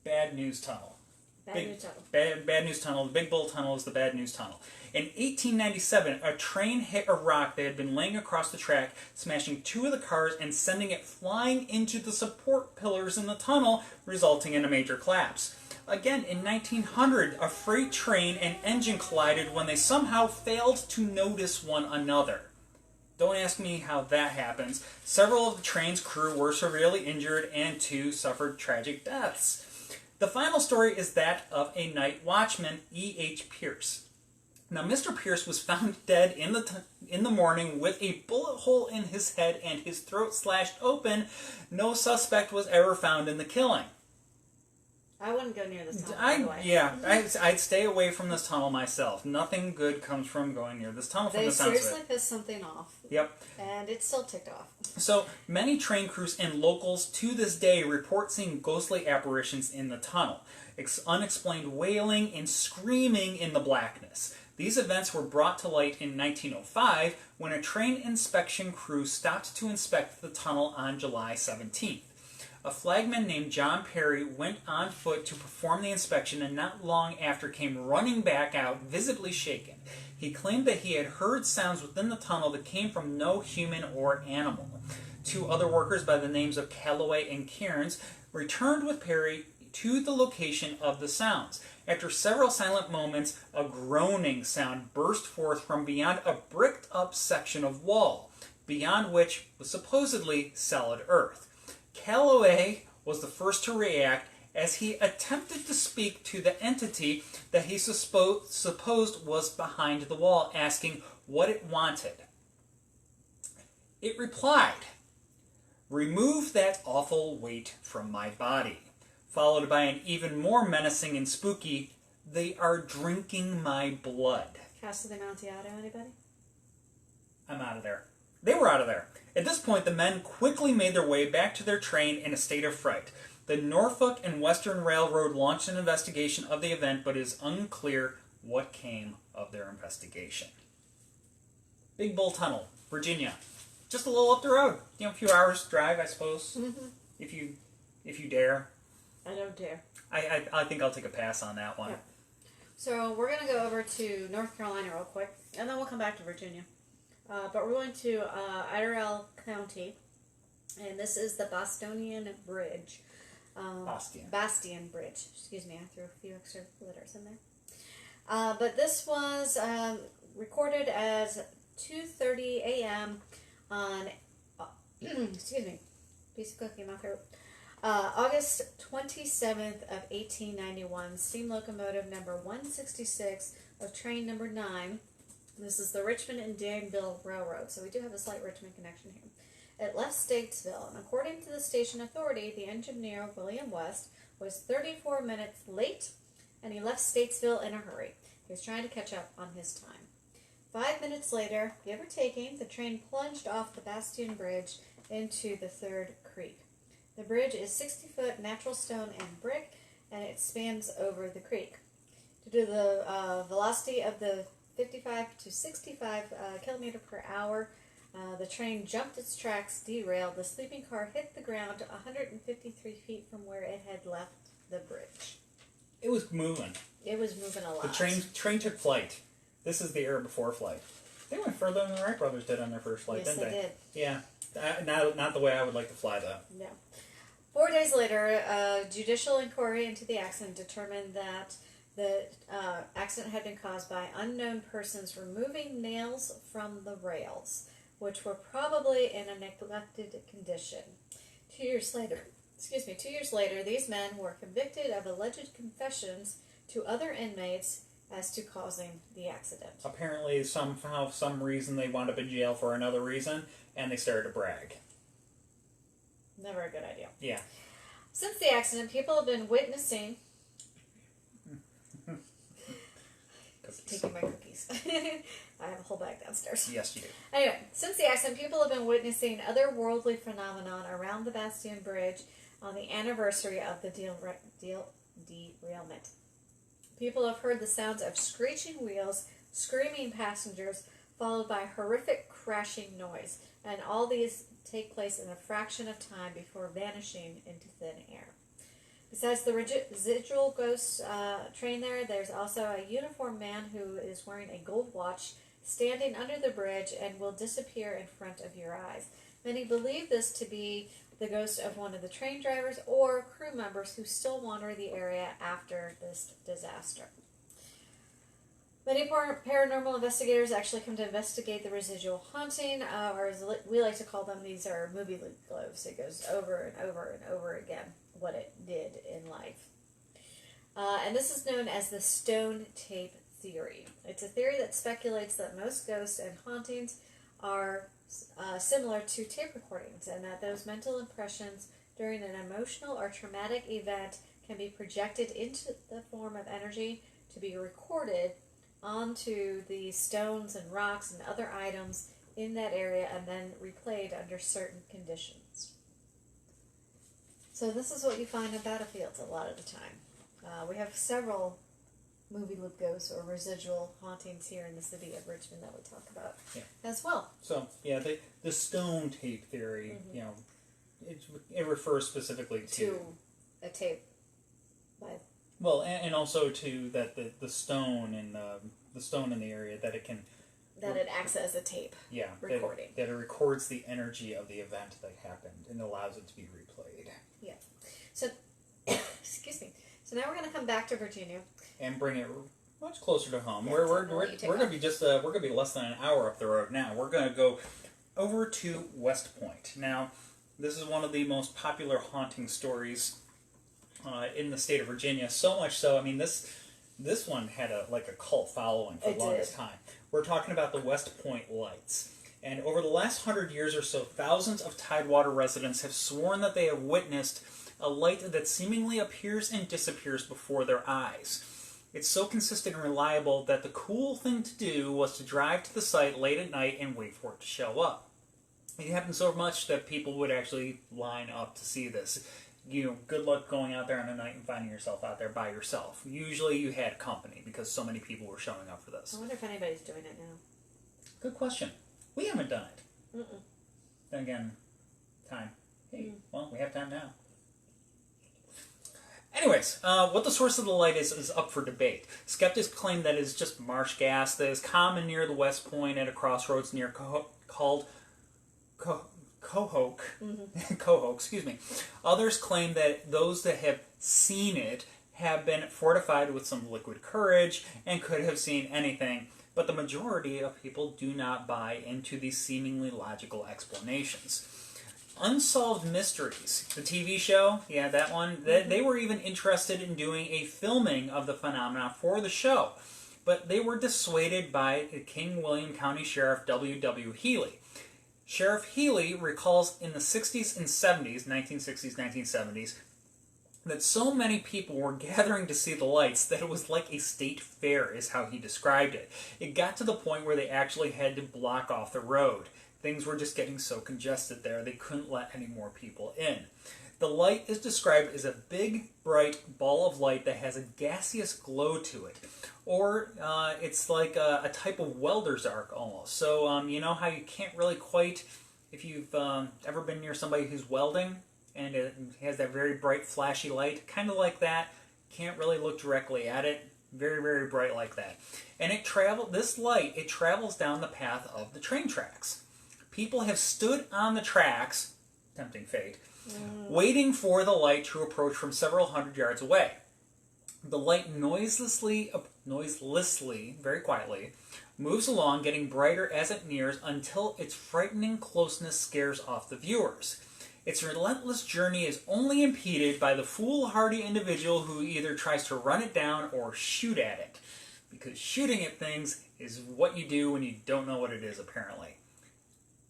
[SPEAKER 1] Bad news tunnel.
[SPEAKER 2] Bad news tunnel.
[SPEAKER 1] Bad news tunnel. The Big Bull Tunnel is the bad news tunnel. In 1897, a train hit a rock that had been laying across the track, smashing 2 of the cars and sending it flying into the support pillars in the tunnel, resulting in a major collapse. Again, in 1900, a freight train and engine collided when they somehow failed to notice one another. Don't ask me how that happens. Several of the train's crew were severely injured and 2 suffered tragic deaths. The final story is that of a night watchman, E.H. Pierce. Now, Mr. Pierce was found dead in the morning with a bullet hole in his head and his throat slashed open. No suspect was ever found in the killing.
[SPEAKER 2] I wouldn't go near this tunnel, by the way.
[SPEAKER 1] Yeah, I'd stay away from this tunnel myself. Nothing good comes from going near this tunnel from the sounds of it.
[SPEAKER 2] They seriously pissed something off.
[SPEAKER 1] Yep.
[SPEAKER 2] And it's still ticked off.
[SPEAKER 1] So, many train crews and locals to this day report seeing ghostly apparitions in the tunnel. Unexplained wailing and screaming in the blackness. These events were brought to light in 1905 when a train inspection crew stopped to inspect the tunnel on July 17th. A flagman named John Perry went on foot to perform the inspection and not long after came running back out, visibly shaken. He claimed that he had heard sounds within the tunnel that came from no human or animal. 2 other workers by the names of Calloway and Cairns returned with Perry to the location of the sounds. After several silent moments, a groaning sound burst forth from beyond a bricked-up section of wall, beyond which was supposedly solid earth. Calloway was the first to react as he attempted to speak to the entity that he supposed was behind the wall, asking what it wanted. It replied, "Remove that awful weight from my body," followed by an even more menacing and spooky, "They are drinking my blood."
[SPEAKER 2] Casa de Amontillado, anybody?
[SPEAKER 1] I'm out of there. They were out of there. At this point, the men quickly made their way back to their train in a state of fright. The Norfolk and Western Railroad launched an investigation of the event, but it is unclear what came of their investigation. Big Bull Tunnel, Virginia. Just a little up the road. A few hours drive, I suppose.
[SPEAKER 2] Mm-hmm.
[SPEAKER 1] If you dare.
[SPEAKER 2] I don't dare.
[SPEAKER 1] I think I'll take a pass on that one.
[SPEAKER 2] Yeah. So we're going to go over to North Carolina real quick, and then we'll come back to Virginia. But we're going to Iredell County, and this is the Bostonian Bridge. Bostian Bridge. Excuse me, I threw a few extra letters in there. But this was recorded as 2:30 a.m. on, excuse me, piece of cookie in my throat. August 27th of 1891, steam locomotive number 166 of train number 9. This is the Richmond and Danville Railroad, so we do have a slight Richmond connection here. It left Statesville, and according to the station authority, the engineer, William West, was 34 minutes late, and he left Statesville in a hurry. He was trying to catch up on his time. 5 minutes later, give or taking, the train plunged off the Bostian Bridge into the Third Creek. The bridge is 60-foot natural stone and brick, and it spans over the creek. Due to the velocity of the 55 to 65 kilometer per hour, the train jumped its tracks, derailed. The sleeping car hit the ground 153 feet from where it had left the bridge.
[SPEAKER 1] It was moving.
[SPEAKER 2] It was moving a lot.
[SPEAKER 1] The train took flight. This is the era before flight. They went further than the Wright brothers did on their first flight,
[SPEAKER 2] yes,
[SPEAKER 1] didn't they?
[SPEAKER 2] Did.
[SPEAKER 1] Yeah. Not the way I would like to fly, though.
[SPEAKER 2] No. 4 days later, a judicial inquiry into the accident determined that the accident had been caused by unknown persons removing nails from the rails, which were probably in a neglected condition. 2 years later, these men were convicted of alleged confessions to other inmates as to causing the accident.
[SPEAKER 1] Apparently, somehow, some reason, they wound up in jail for another reason, and they started to brag.
[SPEAKER 2] Never a good idea.
[SPEAKER 1] Yeah.
[SPEAKER 2] Since the accident, people have been witnessing... Taking my cookies. I have a whole bag downstairs.
[SPEAKER 1] Yes, you do.
[SPEAKER 2] Anyway, since the accident, people have been witnessing otherworldly phenomenon around the Bostian Bridge on the anniversary of the derailment. People have heard the sounds of screeching wheels, screaming passengers, followed by horrific crashing noise, and all these take place in a fraction of time before vanishing into thin air. Besides the residual ghost train there's also a uniformed man who is wearing a gold watch standing under the bridge and will disappear in front of your eyes. Many believe this to be the ghost of one of the train drivers or crew members who still wander the area after this disaster. Many paranormal investigators actually come to investigate the residual haunting, or as we like to call them, these are movie loop globes. It goes over and over and over again what it did in life. And this is known as the stone tape theory. It's a theory that speculates that most ghosts and hauntings are similar to tape recordings, and that those mental impressions during an emotional or traumatic event can be projected into the form of energy to be recorded onto the stones and rocks and other items in that area and then replayed under certain conditions. So this is what you find in battlefields a lot of the time. We have several movie loop ghosts or residual hauntings here in the city of Richmond that we talk about as well.
[SPEAKER 1] So, yeah, the stone tape theory, you know, it refers specifically to
[SPEAKER 2] a tape by...
[SPEAKER 1] Well, and also to that the stone and the stone in the area that it can...
[SPEAKER 2] That it acts as a tape recording.
[SPEAKER 1] That it records the energy of the event that happened and allows it to be replayed.
[SPEAKER 2] Yeah. So, excuse me. So now we're going to come back to Virginia.
[SPEAKER 1] And bring it much closer to home.
[SPEAKER 2] Yeah,
[SPEAKER 1] we're going to be we're going to be less than an hour up the road now. We're going to go over to West Point. Now, this is one of the most popular haunting stories in the state of Virginia. So much so, I mean, this one had a cult following for the longest time. We're talking about the West Point lights. And over the last 100 years or so, thousands of Tidewater residents have sworn that they have witnessed a light that seemingly appears and disappears before their eyes. It's so consistent and reliable that the cool thing to do was to drive to the site late at night and wait for it to show up. It happened so much that people would actually line up to see this. You know, good luck going out there on a night and finding yourself out there by yourself. Usually you had company because so many people were showing up for this.
[SPEAKER 2] I wonder if anybody's doing it now.
[SPEAKER 1] Good question. We haven't done it. Mm-mm. Then again, time. Hey, well, we have time now. Anyways, what the source of the light is up for debate. Skeptics claim that it is just marsh gas that is common near the West Point at a crossroads near called Cohoke. Cohoke, excuse me. Others claim that those that have seen it have been fortified with some liquid courage and could have seen anything, but the majority of people do not buy into these seemingly logical explanations. Unsolved Mysteries, the TV show, yeah, that one, they were even interested in doing a filming of the phenomena for the show, but they were dissuaded by King William County Sheriff W.W. Healy. Sheriff Healy recalls in the 60s and 70s, 1960s, 1970s, that so many people were gathering to see the lights that it was like a state fair, is how he described it. It got to the point where they actually had to block off the road. Things were just getting so congested there, they couldn't let any more people in. The light is described as a big, bright ball of light that has a gaseous glow to it. Or it's like a type of welder's arc almost. So you know how you can't really quite, if you've ever been near somebody who's welding and it has that very bright flashy light, kind of like that, can't really look directly at it, very, very bright like that. And this light travels down the path of the train tracks. People have stood on the tracks, tempting fate, waiting for the light to approach from several hundred yards away. The light noiselessly, very quietly, moves along, getting brighter as it nears until its frightening closeness scares off the viewers. Its relentless journey is only impeded by the foolhardy individual who either tries to run it down or shoot at it. Because shooting at things is what you do when you don't know what it is, apparently.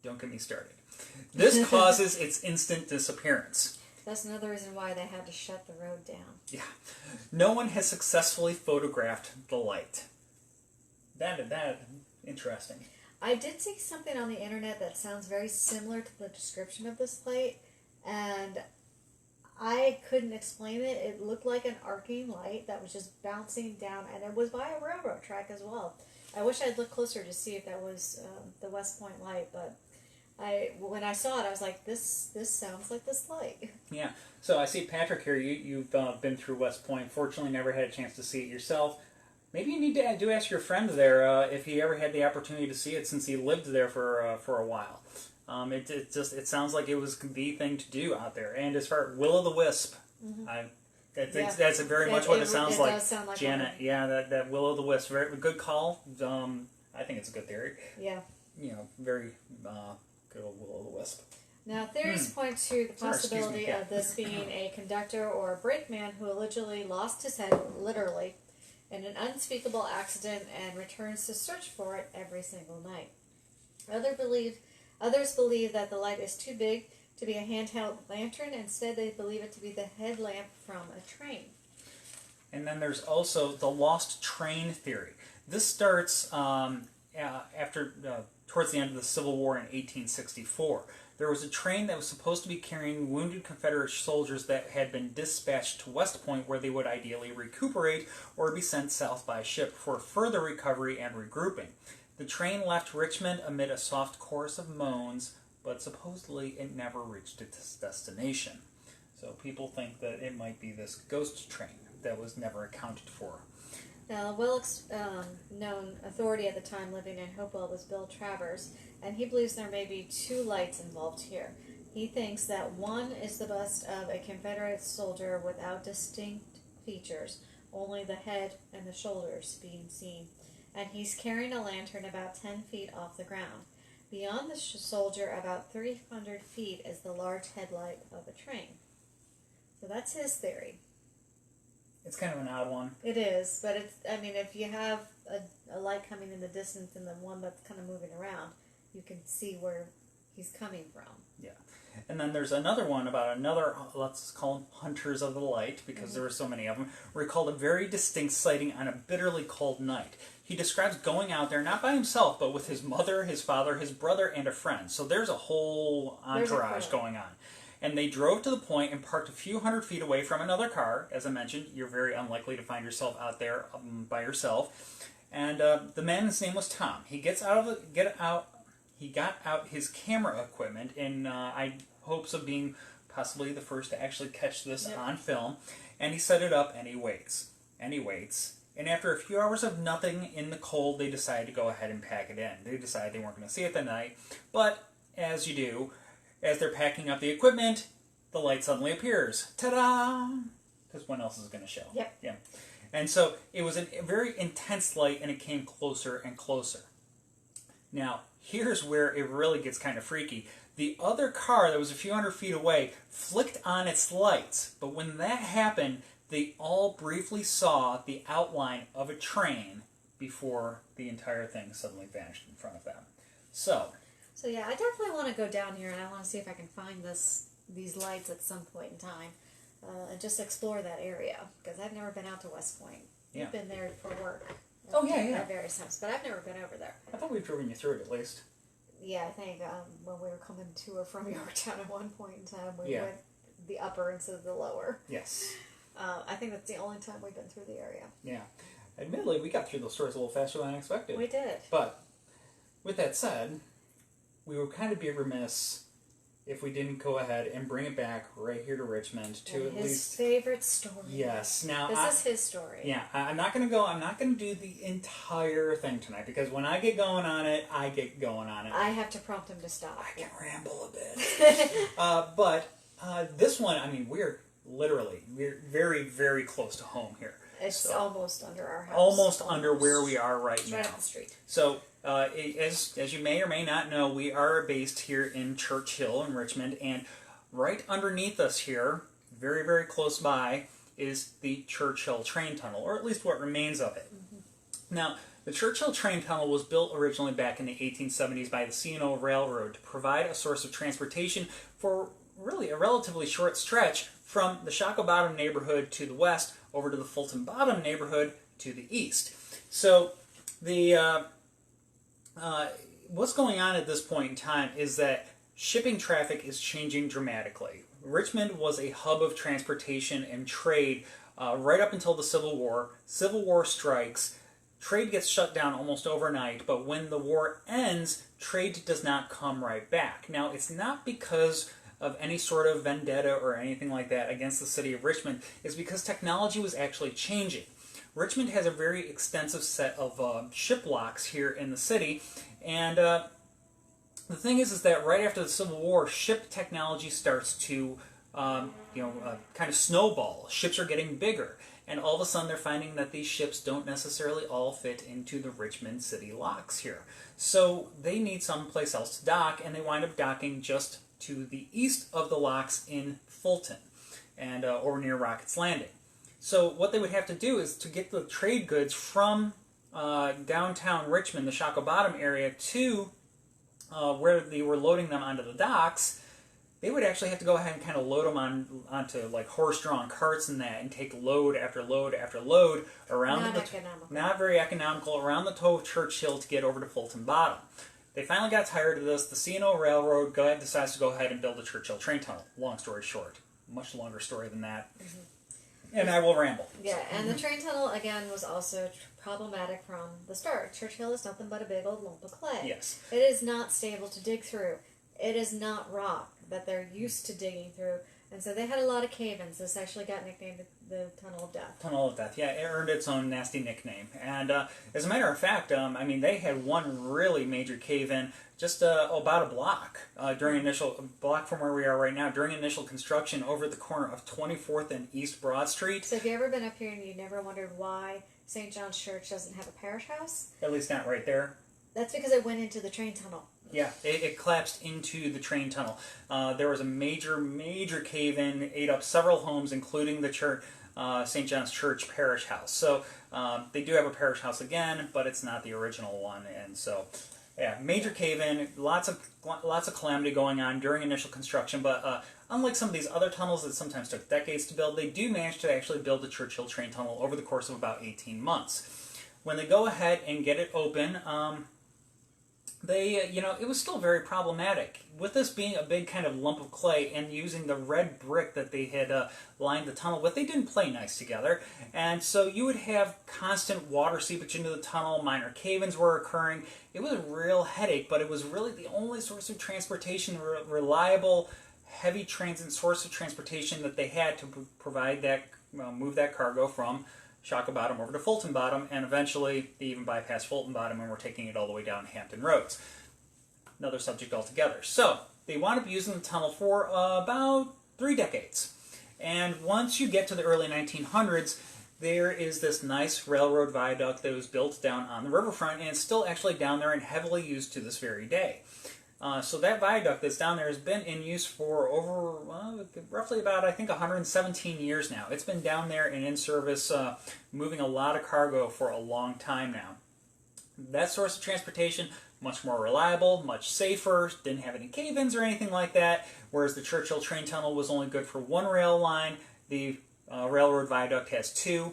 [SPEAKER 1] Don't get me started. This causes its instant disappearance.
[SPEAKER 2] That's another reason why they had to shut the road down.
[SPEAKER 1] Yeah. No one has successfully photographed the light. That interesting.
[SPEAKER 2] I did see something on the internet that sounds very similar to the description of this light, and I couldn't explain it. It looked like an arcing light that was just bouncing down, and it was by a railroad track as well. I wish I'd looked closer to see if that was the West Point light, but when I saw it, I was like, this sounds like this light. Yeah.
[SPEAKER 1] So I see Patrick here. You've been through West Point. Fortunately, never had a chance to see it yourself. Maybe you need to ask your friend there if he ever had the opportunity to see it, since he lived there for a while. It sounds like it was the thing to do out there. And as far as Will-o'-the-Wisp, that's very much what it sounds like.
[SPEAKER 2] Does sound like
[SPEAKER 1] Janet, that Will-o'-the-Wisp, very good call. I think it's a good theory.
[SPEAKER 2] Yeah.
[SPEAKER 1] Very good old Will-o'-the-Wisp.
[SPEAKER 2] Now, theories point to the possibility of this being a conductor or a brakeman who allegedly lost his head, literally, in an unspeakable accident and returns to search for it every single night. Others believe that the light is too big to be a handheld lantern. Instead, they believe it to be the headlamp from a train.
[SPEAKER 1] And then there's also the lost train theory. This starts towards the end of the Civil War in 1864. There was a train that was supposed to be carrying wounded Confederate soldiers that had been dispatched to West Point, where they would ideally recuperate or be sent south by ship for further recovery and regrouping. The train left Richmond amid a soft chorus of moans, but supposedly it never reached its destination. So people think that it might be this ghost train that was never accounted for.
[SPEAKER 2] Now, a well-known authority at the time living in Hopewell was Bill Travers, and he believes there may be two lights involved here. He thinks that one is the bust of a Confederate soldier without distinct features, only the head and the shoulders being seen, and he's carrying a lantern about 10 feet off the ground. Beyond the soldier, about 300 feet, is the large headlight of a train. So that's his theory.
[SPEAKER 1] It's kind of an odd one.
[SPEAKER 2] It is, but if you have a light coming in the distance and the one that's kind of moving around, you can see where he's coming from.
[SPEAKER 1] Yeah. And then there's another one about another, let's call them Hunters of the Light, because there were so many of them, recalled a very distinct sighting on a bitterly cold night. He describes going out there, not by himself, but with his mother, his father, his brother, and a friend. So there's a whole entourage going on. And they drove to the point and parked a few hundred feet away from another car. As I mentioned, you're very unlikely to find yourself out there by yourself. And the man's name was Tom. He got out his camera equipment in hopes of being possibly the first to actually catch this on film. And he set it up and he waits. And after a few hours of nothing in the cold, they decided to go ahead and pack it in. They decided they weren't going to see it that night. But as you do, as they're packing up the equipment, the light suddenly appears. Ta-da! Because when else is it going to show?
[SPEAKER 2] Yep.
[SPEAKER 1] Yeah. And so it was a very intense light, and it came closer and closer. Now, here's where it really gets kind of freaky. The other car that was a few hundred feet away flicked on its lights, but when that happened, they all briefly saw the outline of a train before the entire thing suddenly vanished in front of them.
[SPEAKER 2] So yeah, I definitely want to go down here, and I want to see if I can find these lights at some point in time, and just explore that area, because I've never been out to West Point.
[SPEAKER 1] Yeah.
[SPEAKER 2] I've been there for work.
[SPEAKER 1] At
[SPEAKER 2] various times, but I've never been over there.
[SPEAKER 1] I thought we've driven you through it at least.
[SPEAKER 2] Yeah, I think when we were coming to or from Yorktown at one point in time, we went the upper instead of the lower.
[SPEAKER 1] Yes.
[SPEAKER 2] I think that's the only time we've been through the area.
[SPEAKER 1] Yeah. Admittedly, we got through those stories a little faster than I expected.
[SPEAKER 2] We did.
[SPEAKER 1] But, with that said, we would kind of be remiss if we didn't go ahead and bring it back right here to Richmond to at
[SPEAKER 2] his
[SPEAKER 1] least
[SPEAKER 2] favorite story.
[SPEAKER 1] Yes. Now
[SPEAKER 2] this is his story.
[SPEAKER 1] Yeah, I'm not going to do the entire thing tonight, because when I get going on it, I get going on it.
[SPEAKER 2] I have to prompt him to stop.
[SPEAKER 1] I can ramble a bit. But this one, we're very, very close to home here.
[SPEAKER 2] It's almost under our house.
[SPEAKER 1] Almost under where we are right now.
[SPEAKER 2] Right up the street.
[SPEAKER 1] So, as you may or may not know, we are based here in Churchill in Richmond, and right underneath us here, very, very close by, is the Churchill train tunnel, or at least what remains of it. Mm-hmm. Now, the Churchill train tunnel was built originally back in the 1870s by the C&O Railroad to provide a source of transportation for really a relatively short stretch from the Shockoe Bottom neighborhood to the west over to the Fulton Bottom neighborhood to the east. So the what's going on at this point in time is that shipping traffic is changing dramatically. Richmond was a hub of transportation and trade right up until the Civil War. Civil War strikes. Trade gets shut down almost overnight, but when the war ends, trade does not come right back. Now, it's not because of any sort of vendetta or anything like that against the city of Richmond. It's because technology was actually changing. Richmond has a very extensive set of ship locks here in the city, and The thing is that right after the Civil War, ship technology starts to, kind of snowball. Ships are getting bigger, and all of a sudden they're finding that these ships don't necessarily all fit into the Richmond city locks here. So they need someplace else to dock, and they wind up docking just to the east of the locks in Fulton, and or near Rocket's Landing. So what they would have to do is to get the trade goods from downtown Richmond, the Shockoe Bottom area, to where they were loading them onto the docks. They would actually have to go ahead and kind of load them onto like horse-drawn carts and that, and take load after load after load around not very economical, around the toe of Churchill to get over to Fulton Bottom. They finally got tired of this. The C&O Railroad decides to go ahead and build a Churchill train tunnel. Long story short, much longer story than that. And I will ramble.
[SPEAKER 2] Yeah, and the train tunnel, again, was also problematic from the start. Churchill is nothing but a big old lump of clay.
[SPEAKER 1] Yes.
[SPEAKER 2] It is not stable to dig through. It is not rock that they're used to digging through. And so they had a lot of cave-ins. This actually got nicknamed the Tunnel of Death.
[SPEAKER 1] Tunnel of Death, yeah. It earned its own nasty nickname. And as a matter of fact, they had one really major cave-in just about a block block from where we are right now, during initial construction over at the corner of 24th and East Broad Street.
[SPEAKER 2] So have you ever been up here and you never wondered why St. John's Church doesn't have a parish house?
[SPEAKER 1] At least not right there.
[SPEAKER 2] That's because it went into the train tunnel.
[SPEAKER 1] Yeah, it collapsed into the train tunnel. There was a major cave-in, ate up several homes, including the church, St. John's Church parish house. So they do have a parish house again, but it's not the original one. And so, yeah, major cave-in, lots of calamity going on during initial construction. But unlike some of these other tunnels that sometimes took decades to build, they do manage to actually build the Churchill train tunnel over the course of about 18 months. When they go ahead and get it open, it was still very problematic. With this being a big kind of lump of clay and using the red brick that they had lined the tunnel with, they didn't play nice together. And so you would have constant water seepage into the tunnel, minor cave-ins were occurring. It was a real headache, but it was really the only source of transportation, reliable, heavy transit source of transportation that they had to provide that, move that cargo from Shockoe Bottom over to Fulton Bottom, and eventually they even bypassed Fulton Bottom and were taking it all the way down Hampton Roads. Another subject altogether. So they wound up using the tunnel for about 3 decades. And once you get to the early 1900s, there is this nice railroad viaduct that was built down on the riverfront, and it's still actually down there and heavily used to this very day. So that viaduct that's down there has been in use for over roughly about, I think, 117 years now. It's been down there and in service, moving a lot of cargo for a long time now. That source of transportation, much more reliable, much safer, didn't have any cave-ins or anything like that, whereas the Churchill train tunnel was only good for one rail line. The railroad viaduct has 2.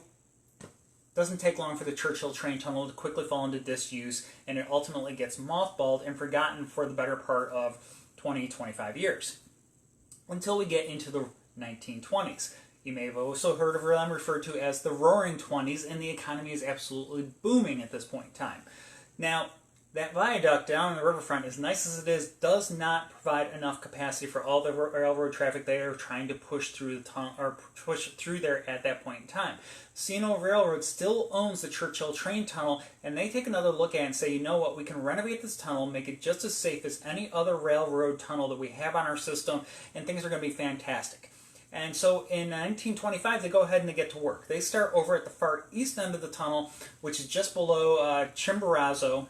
[SPEAKER 1] Doesn't take long for the Churchill train tunnel to quickly fall into disuse, and it ultimately gets mothballed and forgotten for the better part of 20-25 years, until we get into the 1920s. You may have also heard of them referred to as the Roaring Twenties, and the economy is absolutely booming at this point in time. Now, that viaduct down on the riverfront, as nice as it is, does not provide enough capacity for all the railroad traffic they are trying to push through the tunnel, or push through there at that point in time. C&O Railroad still owns the Churchill train tunnel, and they take another look at it and say, you know what, we can renovate this tunnel, make it just as safe as any other railroad tunnel that we have on our system, and things are going to be fantastic. And so in 1925, they go ahead and they get to work. They start over at the far east end of the tunnel, which is just below Chimborazo.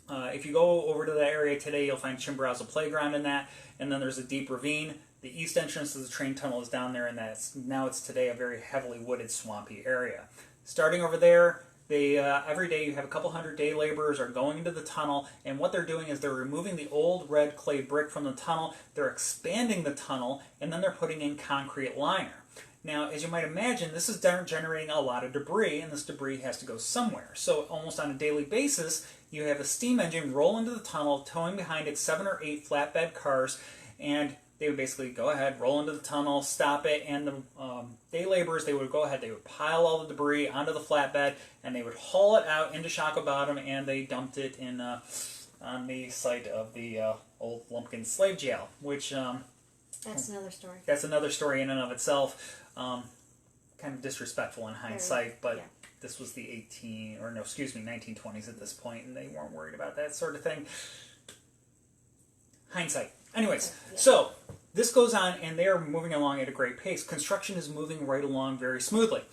[SPEAKER 1] If you go over to that area today, you'll find Chimborazo Playground in that, and then there's a deep ravine. The east entrance of the train tunnel is down there, and it's today a very heavily wooded, swampy area. Starting over there, every day you have a couple hundred day laborers are going into the tunnel, and what they're doing is they're removing the old red clay brick from the tunnel, they're expanding the tunnel, and then they're putting in concrete liner. Now, as you might imagine, this is generating a lot of debris, and this debris has to go somewhere. So almost on a daily basis, you have a steam engine roll into the tunnel, towing behind it 7 or 8 flatbed cars, and they would basically go ahead, roll into the tunnel, stop it, and the day laborers, they would go ahead, they would pile all the debris onto the flatbed, and they would haul it out into Shockoe Bottom, and they dumped it in on the site of the old Lumpkin slave jail, which...
[SPEAKER 2] that's another story.
[SPEAKER 1] That's another story in and of itself. Kind of disrespectful in hindsight, but... Yeah. This was the 1920s at this point, and they weren't worried about that sort of thing. Hindsight. Anyways,
[SPEAKER 2] Yeah.
[SPEAKER 1] so this goes on, and they are moving along at a great pace. Construction is moving right along very smoothly.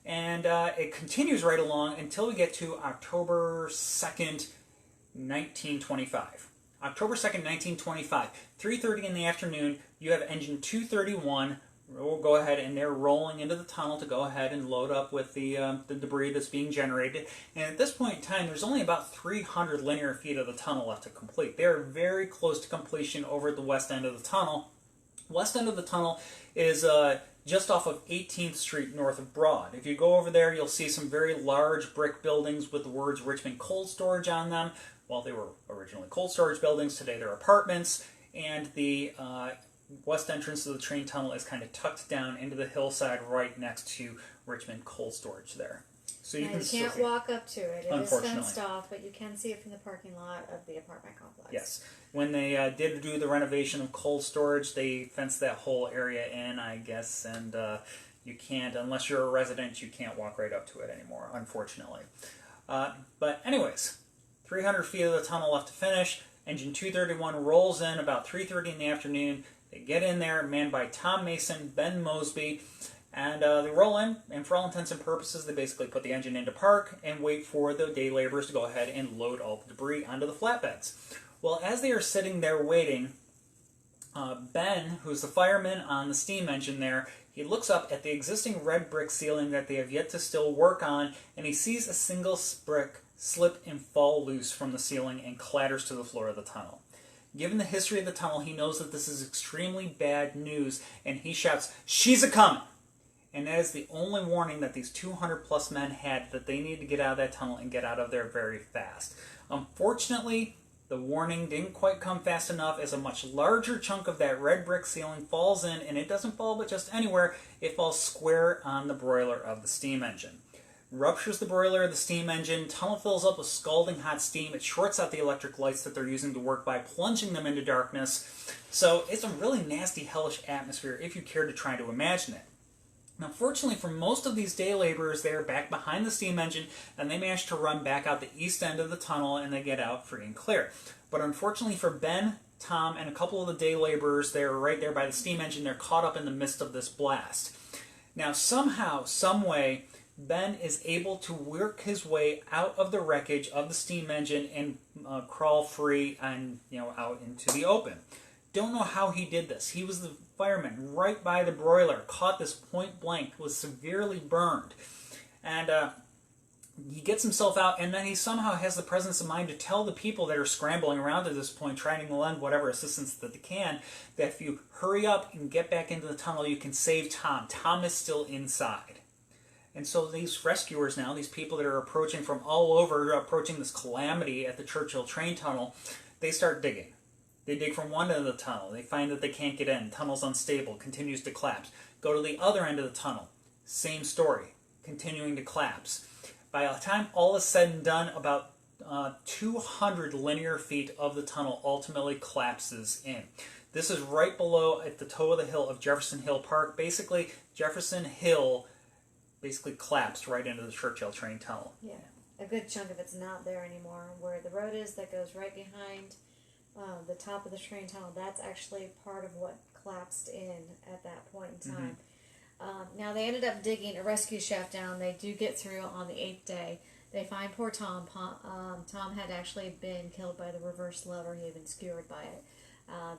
[SPEAKER 1] And it continues right along until we get to October 2nd, 1925. October 2nd, 1925, 3:30 in the afternoon, you have engine 231. We'll go ahead, and they're rolling into the tunnel to go ahead and load up with the debris that's being generated. And at this point in time, there's only about 300 linear feet of the tunnel left to complete. They are very close to completion over at the west end of the tunnel. West end of the tunnel is just off of 18th Street north of Broad. If you go over there, you'll see some very large brick buildings with the words Richmond Cold Storage on them. Well, they were originally cold storage buildings. Today they're apartments. And the west entrance of the train tunnel is kind of tucked down into the hillside right next to Richmond Cold Storage there. So you
[SPEAKER 2] can't walk up to it. It is
[SPEAKER 1] unfortunately
[SPEAKER 2] fenced off, but you can see it from the parking lot of the apartment complex.
[SPEAKER 1] Yes. When they did do the renovation of cold storage, they fenced that whole area in, I guess, and you can't, unless you're a resident, you can't walk right up to it anymore, unfortunately. But anyways, 300 feet of the tunnel left to finish. Engine 231 rolls in about 3:30 in the afternoon. They get in there, manned by Tom Mason, Ben Mosby, and they roll in, and for all intents and purposes, they basically put the engine into park and wait for the day laborers to go ahead and load all the debris onto the flatbeds. Well, as they are sitting there waiting, Ben, who's the fireman on the steam engine there, he looks up at the existing red brick ceiling that they have yet to still work on, and he sees a single brick slip and fall loose from the ceiling and clatters to the floor of the tunnel. Given the history of the tunnel, he knows that this is extremely bad news, and he shouts, "She's a-comin'!" And that is the only warning that these 200-plus men had, that they need to get out of that tunnel and get out of there very fast. Unfortunately, the warning didn't quite come fast enough, as a much larger chunk of that red brick ceiling falls in, and it doesn't fall but just anywhere. It falls square on the broiler of the steam engine. Ruptures the broiler of the steam engine, tunnel fills up with scalding hot steam, it shorts out the electric lights that they're using to work by, plunging them into darkness. So it's a really nasty, hellish atmosphere if you care to try to imagine it. Now, fortunately for most of these day laborers, they are back behind the steam engine, and they manage to run back out the east end of the tunnel, and they get out free and clear. But unfortunately for Ben, Tom, and a couple of the day laborers, they're right there by the steam engine, they're caught up in the midst of this blast. Now, somehow, some way, Ben is able to work his way out of the wreckage of the steam engine and crawl free and out into the open. Don't know how he did this. He was the fireman right by the broiler, caught this point blank, was severely burned. And he gets himself out, and then he somehow has the presence of mind to tell the people that are scrambling around at this point, trying to lend whatever assistance that they can, that if you hurry up and get back into the tunnel, you can save Tom. Tom is still inside. And so these rescuers now, these people that are approaching from all over, approaching this calamity at the Churchill train tunnel, they start digging. They dig from one end of the tunnel. They find that they can't get in. Tunnel's unstable, continues to collapse. Go to the other end of the tunnel. Same story, continuing to collapse. By the time all is said and done, about 200 linear feet of the tunnel ultimately collapses in. This is right below, at the toe of the hill of Jefferson Hill Park. Basically, Jefferson Hill collapsed right into the Churchill train tunnel.
[SPEAKER 2] Yeah, a good chunk of it's not there anymore. Where the road is that goes right behind the top of the train tunnel, that's actually part of what collapsed in at that point in time. Now, they ended up digging a rescue shaft down. They do get through on the 8th day. They find poor Tom. Tom had actually been killed by the reverse lever. He had been skewered by it.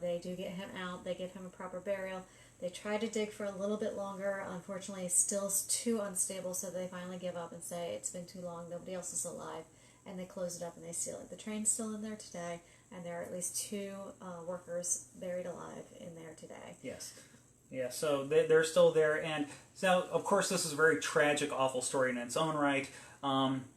[SPEAKER 2] They do get him out. They give him a proper burial. They try to dig for a little bit longer. Unfortunately, still too unstable, so they finally give up and say it's been too long. Nobody else is alive. And they close it up and they seal it. The train's still in there today, and there are at least 2 workers buried alive in there today.
[SPEAKER 1] Yes. Yeah, so they're still there. And so, of course, this is a very tragic, awful story in its own right.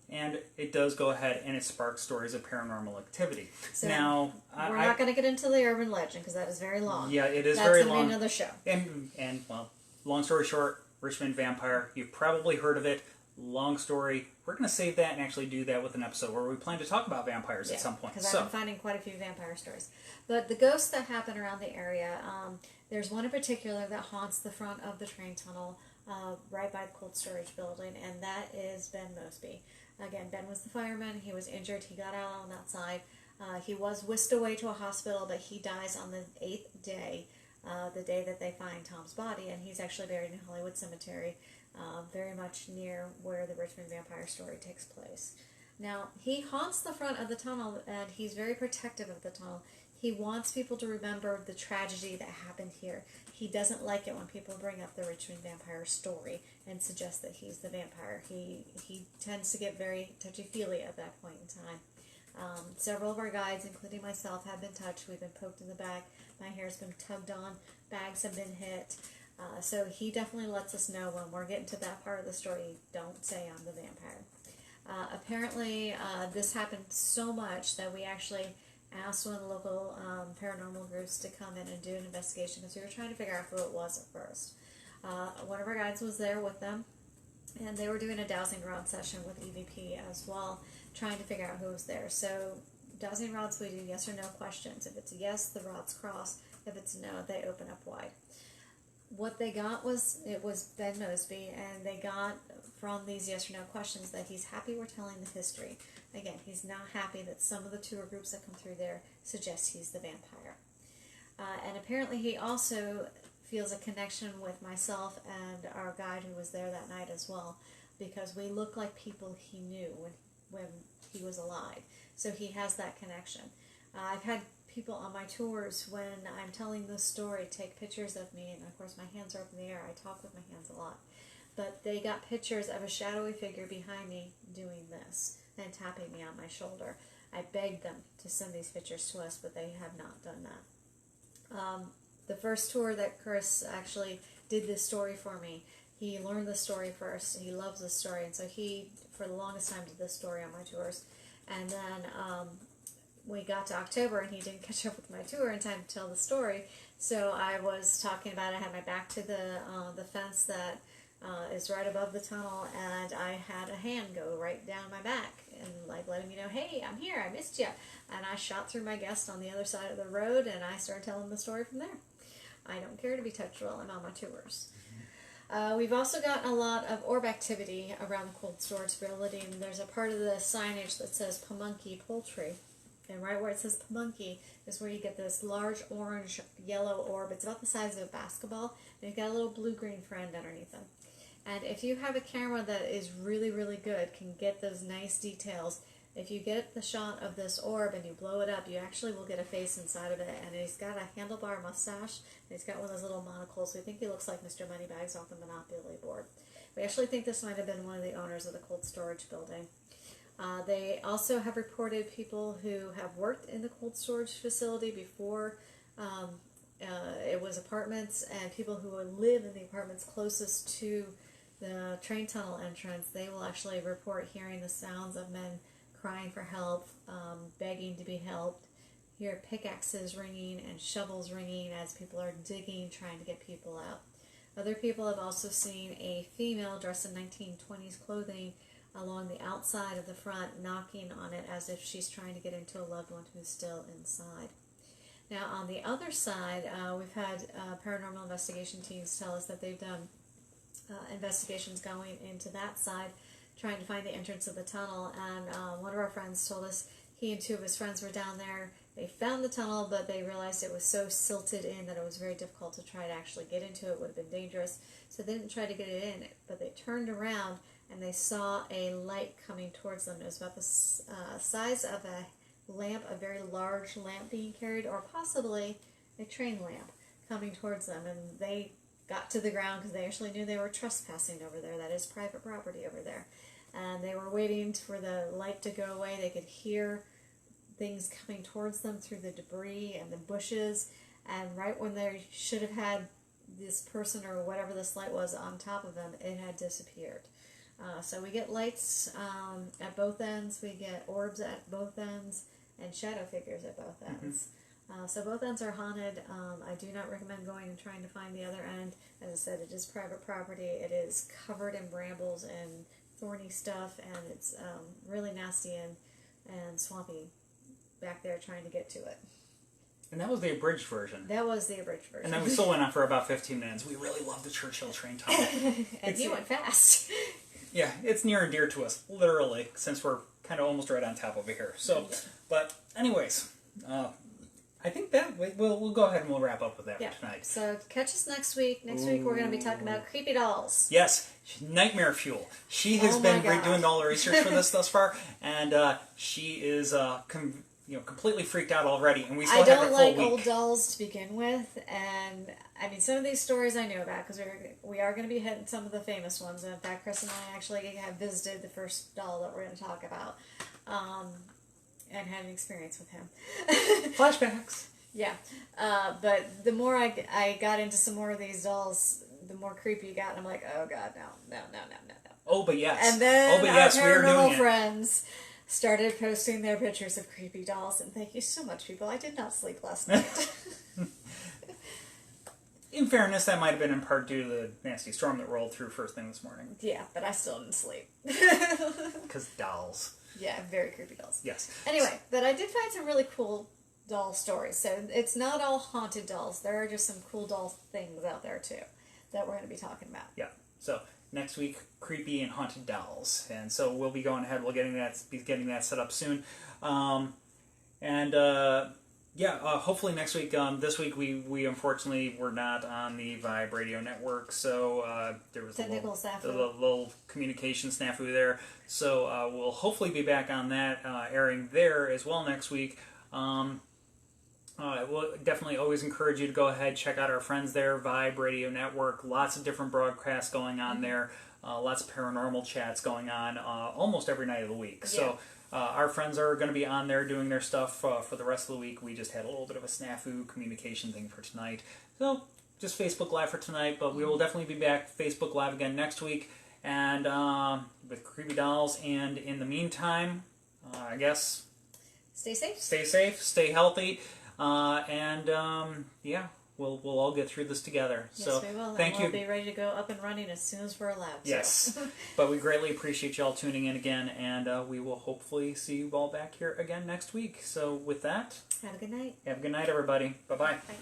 [SPEAKER 1] And it does go ahead and it sparks stories of paranormal activity.
[SPEAKER 2] So
[SPEAKER 1] now,
[SPEAKER 2] we're not going to get into the urban legend because that is very long.
[SPEAKER 1] Yeah, it is very long.
[SPEAKER 2] That's going to be another show.
[SPEAKER 1] And, well, long story short, Richmond Vampire, you've probably heard of it. Long story. We're going to save that and actually do that with an episode where we plan to talk about vampires at some point.
[SPEAKER 2] Because I've been finding quite a few vampire stories. But the ghosts that happen around the area, there's one in particular that haunts the front of the train tunnel right by the cold storage building, and that is Ben Mosby. Again, Ben was the fireman. He was injured. He got out on that side. He was whisked away to a hospital, but he dies on the 8th day, the day that they find Tom's body, and he's actually buried in Hollywood Cemetery, very much near where the Richmond vampire story takes place. Now, he haunts the front of the tunnel, and he's very protective of the tunnel. He wants people to remember the tragedy that happened here. He doesn't like it when people bring up the Richmond vampire story and suggest that he's the vampire. He tends to get very touchy-feely at that point in time. Several of our guides, including myself, have been touched. We've been poked in the back. My hair's been tugged on. Bags have been hit. So he definitely lets us know when we're getting to that part of the story, don't say I'm the vampire. Apparently, this happened so much that we actually asked one of the local paranormal groups to come in and do an investigation because we were trying to figure out who it was at first. One of our guides was there with them, and they were doing a dowsing rod session with EVP as well, trying to figure out who was there. So dowsing rods, we do yes or no questions. If it's a yes, the rods cross. If it's no, they open up wide. What they got was Ben Mosby, and they got from these yes or no questions that he's happy we're telling the history. Again, he's not happy that some of the tour groups that come through there suggest he's the vampire. And apparently he also feels a connection with myself and our guide who was there that night as well, because we look like people he knew when he was alive. So he has that connection. I've had people on my tours, when I'm telling this story, take pictures of me, and of course my hands are up in the air. I talk with my hands a lot. But they got pictures of a shadowy figure behind me doing this and tapping me on my shoulder. I begged them to send these pictures to us, but they have not done that. The first tour that Chris actually did this story for me, he learned the story first. He loves the story, and so he, for the longest time, did this story on my tours. And then we got to October, and he didn't catch up with my tour in time to tell the story. So I was talking about it. I had my back to the fence that is right above the tunnel, and I had a hand go right down my back and like letting me know, hey, I'm here, I missed you. And I shot through my guest on the other side of the road, and I started telling the story from there. I don't care to be touched while I'm on my tours. We've also gotten a lot of orb activity around the cold storage building. There's a part of the signage that says Pamunkey Poultry. And right where it says Pamunkey is where you get this large orange yellow orb. It's about the size of a basketball, and you've got a little blue-green friend underneath them. And if you have a camera that is really, really good, can get those nice details, if you get the shot of this orb and you blow it up, you actually will get a face inside of it. And he's got a handlebar mustache, and he's got one of those little monocles. We think he looks like Mr. Moneybags off the Monopoly board. We actually think this might have been one of the owners of the cold storage building. They also have reported people who have worked in the cold storage facility before it was apartments, and people who live in the apartments closest to the train tunnel entrance. They will actually report hearing the sounds of men crying for help, begging to be helped, hear pickaxes ringing and shovels ringing as people are digging, trying to get people out. Other people have also seen a female dressed in 1920s clothing along the outside of the front, knocking on it as if she's trying to get into a loved one who's still inside. Now, on the other side, we've had paranormal investigation teams tell us that they've done investigations going into that side, trying to find the entrance of the tunnel. And one of our friends told us he and two of his friends were down there. They found the tunnel, but they realized it was so silted in that it was very difficult to try to actually get into it. It would have been dangerous. So they didn't try to get it in, but they turned around and they saw a light coming towards them. It was about the size of a lamp, a very large lamp being carried, or possibly a train lamp coming towards them. And they got to the ground because they actually knew they were trespassing over there. That is private property over there. And they were waiting for the light to go away. They could hear things coming towards them through the debris and the bushes. And right when they should have had this person or whatever this light was on top of them, it had disappeared. So we get lights at both ends, we get orbs at both ends, and shadow figures at both ends. So both ends are haunted. I do not recommend going and trying to find the other end. As I said, it is private property. It is covered in brambles and thorny stuff, and it's really nasty and swampy back there trying to get to it.
[SPEAKER 1] And that was the abridged version.
[SPEAKER 2] That was the abridged version.
[SPEAKER 1] And then we still went on for about 15 minutes. We really love the Churchill train tunnel.
[SPEAKER 2] And he went fast.
[SPEAKER 1] Yeah, it's near and dear to us, literally, since we're kind of almost right on top over here. So, but anyways, I think that we'll go ahead and we'll wrap up with that for tonight.
[SPEAKER 2] So catch us next week. Next week we're going to be talking about creepy dolls.
[SPEAKER 1] Yes, nightmare fuel. She has been doing all the research for this thus far, and she is completely freaked out already. And we still have a full week.
[SPEAKER 2] I don't like old dolls to begin with, and I mean some of these stories I know about because we are going to be hitting some of the famous ones. And in fact, Chris and I actually have visited the first doll that we're going to talk about. And had an experience with him.
[SPEAKER 1] Flashbacks.
[SPEAKER 2] Yeah. But the more I got into some more of these dolls, the more creepy it got. And I'm like, oh God, no.
[SPEAKER 1] Oh, but yes.
[SPEAKER 2] And then
[SPEAKER 1] our
[SPEAKER 2] paranormal friends started posting their pictures of creepy dolls. And thank you so much, people. I did not sleep last night.
[SPEAKER 1] In fairness, that might have been in part due to the nasty storm that rolled through first thing this morning.
[SPEAKER 2] Yeah, but I still didn't sleep.
[SPEAKER 1] Because dolls.
[SPEAKER 2] Yeah, very creepy dolls.
[SPEAKER 1] Yes.
[SPEAKER 2] Anyway, but I did find some really cool doll stories. So it's not all haunted dolls. There are just some cool doll things out there, too, that we're going to be talking about.
[SPEAKER 1] Yeah. So next week, creepy and haunted dolls. And so we'll be going ahead. We'll be getting that set up soon. Hopefully next week. This week we unfortunately were not on the Vibe Radio Network, so there was a little communication snafu there. So we'll hopefully be back on that, airing there as well next week. We'll definitely always encourage you to go ahead, check out our friends there, Vibe Radio Network. Lots of different broadcasts going on there. Lots of paranormal chats going on almost every night of the week. Yeah. So. Our friends are going to be on there doing their stuff for the rest of the week. We just had a little bit of a snafu communication thing for tonight. So, just Facebook Live for tonight, but we will definitely be back Facebook Live again next week. And with creepy dolls. And in the meantime, I guess...
[SPEAKER 2] Stay safe.
[SPEAKER 1] Stay safe, stay healthy. We'll all get through this together.
[SPEAKER 2] Yes,
[SPEAKER 1] so,
[SPEAKER 2] we will.
[SPEAKER 1] Thank you.
[SPEAKER 2] We'll be ready to go up and running as soon as we're allowed.
[SPEAKER 1] Yes.
[SPEAKER 2] So.
[SPEAKER 1] But we greatly appreciate you all tuning in again, and we will hopefully see you all back here again next week. So with that...
[SPEAKER 2] Have a good night.
[SPEAKER 1] Have a good night, everybody. Bye-bye.
[SPEAKER 2] Bye.